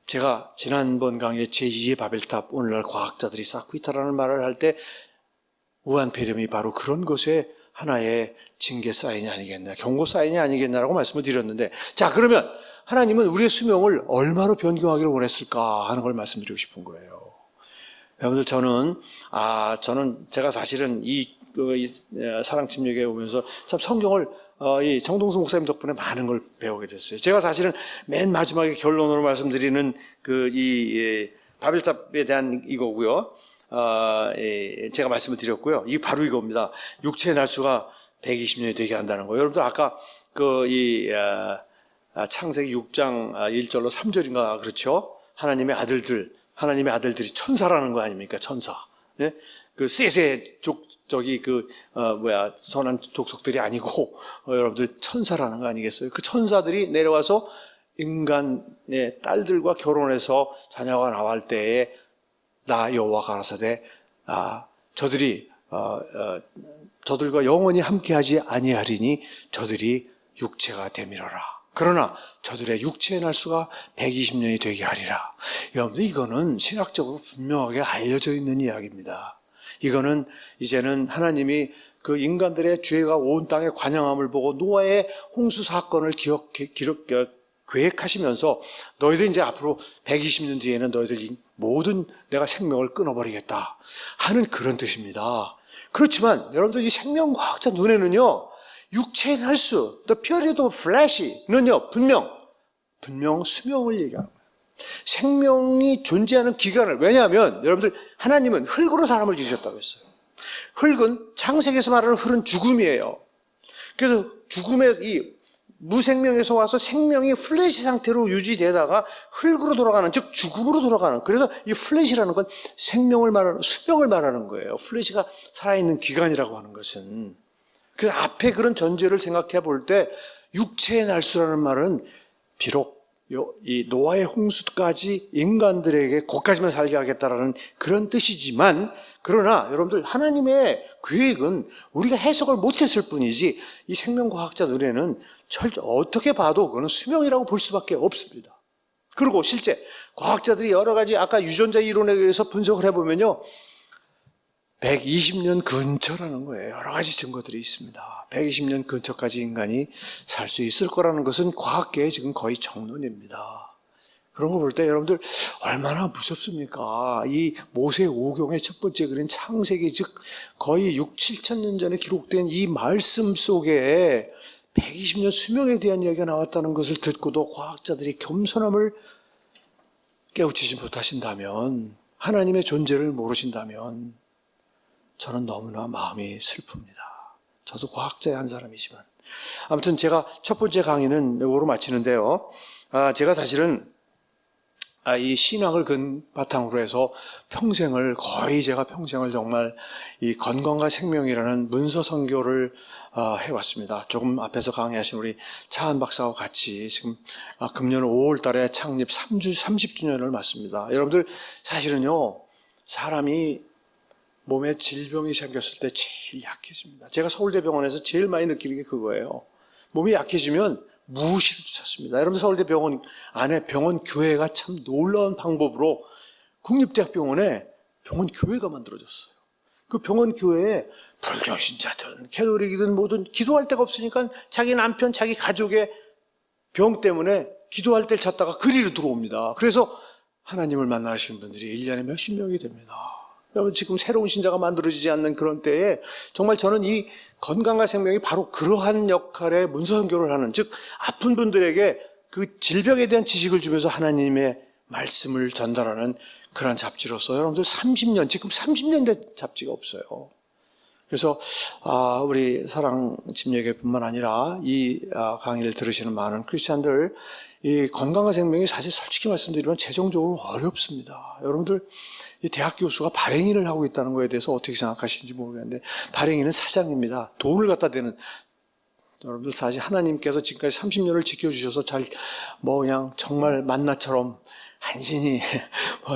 제가 지난번 강의에 제2의 바벨탑, 오늘날 과학자들이 쌓고 있다라는 말을 할 때 우한폐렴이 바로 그런 것에 하나의 징계 사인이 아니겠나, 경고 사인이 아니겠나라고 말씀을 드렸는데, 자, 그러면 하나님은 우리의 수명을 얼마로 변경하기를 원했을까 하는 걸 말씀드리고 싶은 거예요. 여러분들, 제가 사실은 이 사랑침략에 오면서 참 성경을 이 정동수 목사님 덕분에 많은 걸 배우게 됐어요. 제가 사실은 맨 마지막에 결론으로 말씀드리는 이 바벨탑에 대한 이거고요. 제가 말씀을 드렸고요. 이게 바로 이겁니다. 육체의 날수가 120년이 되게 한다는 거예요. 여러분들 아까 창세기 6장 1절로 3절인가 그렇죠? 하나님의 아들들이 천사라는 거 아닙니까? 천사. 예? 그 셋의 선한 족속들이 아니고 여러분들 천사라는 거 아니겠어요? 그 천사들이 내려와서 인간의 딸들과 결혼해서 자녀가 나올 때에 나 여호와가 가라사대 저들과 영원히 함께하지 아니하리니 저들이 육체가 되밀어라. 그러나 저들의 육체의 날수가 120년이 되게 하리라. 여러분들, 이거는 신학적으로 분명하게 알려져 있는 이야기입니다. 이거는 이제는 하나님이 그 인간들의 죄가 온 땅에 관영함을 보고 노아의 홍수 사건을 계획하시면서 너희들 이제 앞으로 120년 뒤에는 너희들 모든 내가 생명을 끊어버리겠다 하는 그런 뜻입니다. 그렇지만 여러분들, 이 생명과학자 눈에는요, 육체의 날수, the period of flesh는요, 분명 수명을 얘기하는 거예요. 생명이 존재하는 기간을, 왜냐하면 여러분들, 하나님은 흙으로 사람을 지으셨다고 했어요. 흙은 창세기에서 말하는 흙은 죽음이에요. 그래서 죽음의 이 무생명에서 와서 생명이 플래시 상태로 유지되다가 흙으로 돌아가는, 즉 죽음으로 돌아가는, 그래서 이 플래시라는 건 생명을 말하는, 수명을 말하는 거예요. 플래시가 살아있는 기간이라고 하는 것은. 그 앞에 그런 전제를 생각해 볼 때 육체의 날수라는 말은 비록 이 노아의 홍수까지 인간들에게 거기까지만 살게 하겠다라는 그런 뜻이지만, 그러나 여러분들, 하나님의 계획은 우리가 해석을 못했을 뿐이지 이 생명과학자 눈에는 어떻게 봐도 그거는 수명이라고 볼 수밖에 없습니다. 그리고 실제 과학자들이 여러 가지 아까 유전자 이론에 의해서 분석을 해보면요, 120년 근처라는 거예요. 여러 가지 증거들이 있습니다. 120년 근처까지 인간이 살 수 있을 거라는 것은 과학계의 지금 거의 정론입니다. 그런 거 볼 때 여러분들 얼마나 무섭습니까? 이 모세 오경의 첫 번째 글인 창세기, 즉 거의 6, 7천 년 전에 기록된 이 말씀 속에 120년 수명에 대한 이야기가 나왔다는 것을 듣고도 과학자들이 겸손함을 깨우치지 못하신다면, 하나님의 존재를 모르신다면 저는 너무나 마음이 슬픕니다. 저도 과학자의 한 사람이지만. 아무튼 제가 첫 번째 강의는 이거로 마치는데요. 제가 사실은 이 신학을 바탕으로 해서 제가 평생을 정말 이 건강과 생명이라는 문서 선교를 해왔습니다. 조금 앞에서 강의하신 우리 차한 박사와 같이 지금 금년 5월 달에 창립 30주년을 맞습니다. 여러분들, 사실은요, 사람이 몸에 질병이 생겼을 때 제일 약해집니다. 제가 서울대병원에서 제일 많이 느끼는 게 그거예요. 몸이 약해지면 무의식을 찾습니다. 여러분, 서울대병원 안에 병원 교회가 참 놀라운 방법으로 국립대학병원에 병원 교회가 만들어졌어요. 그 병원 교회에 불교 신자든 캐톨릭이든 뭐든 기도할 데가 없으니까 자기 남편, 자기 가족의 병 때문에 기도할 때를 찾다가 그리로 들어옵니다. 그래서 하나님을 만나시는 분들이 1년에 몇십 명이 됩니다. 여러분, 지금 새로운 신자가 만들어지지 않는 그런 때에 정말 저는 이 건강과 생명이 바로 그러한 역할의 문서 선교를 하는, 즉 아픈 분들에게 그 질병에 대한 지식을 주면서 하나님의 말씀을 전달하는 그런 잡지로서 여러분들 30년, 지금 30년 된 잡지가 없어요. 그래서 우리 사랑 침례교회뿐만 아니라 이 강의를 들으시는 많은 크리스찬들, 이 건강한 생명이 사실 솔직히 말씀드리면 재정적으로 어렵습니다. 여러분들 이 대학 교수가 발행인을 하고 있다는 거에 대해서 어떻게 생각하시는지 모르겠는데, 발행인은 사장입니다. 돈을 갖다 대는. 여러분들 사실 하나님께서 지금까지 30년을 지켜주셔서 그냥 정말 만나처럼 안신히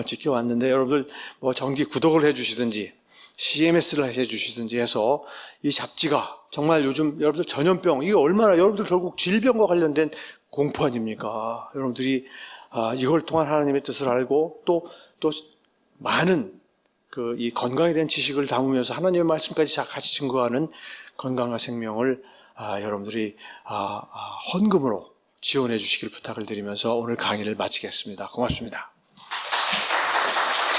지켜왔는데, 여러분들 정기 구독을 해주시든지 CMS를 해주시든지 해서 이 잡지가 정말 요즘 여러분들 전염병, 이게 얼마나 여러분들 결국 질병과 관련된 공포 아닙니까? 여러분들이 이걸 통한 하나님의 뜻을 알고 또 많은 이 건강에 대한 지식을 담으면서 하나님의 말씀까지 같이 증거하는 건강과 생명을 여러분들이 헌금으로 지원해 주시길 부탁을 드리면서 오늘 강의를 마치겠습니다. 고맙습니다.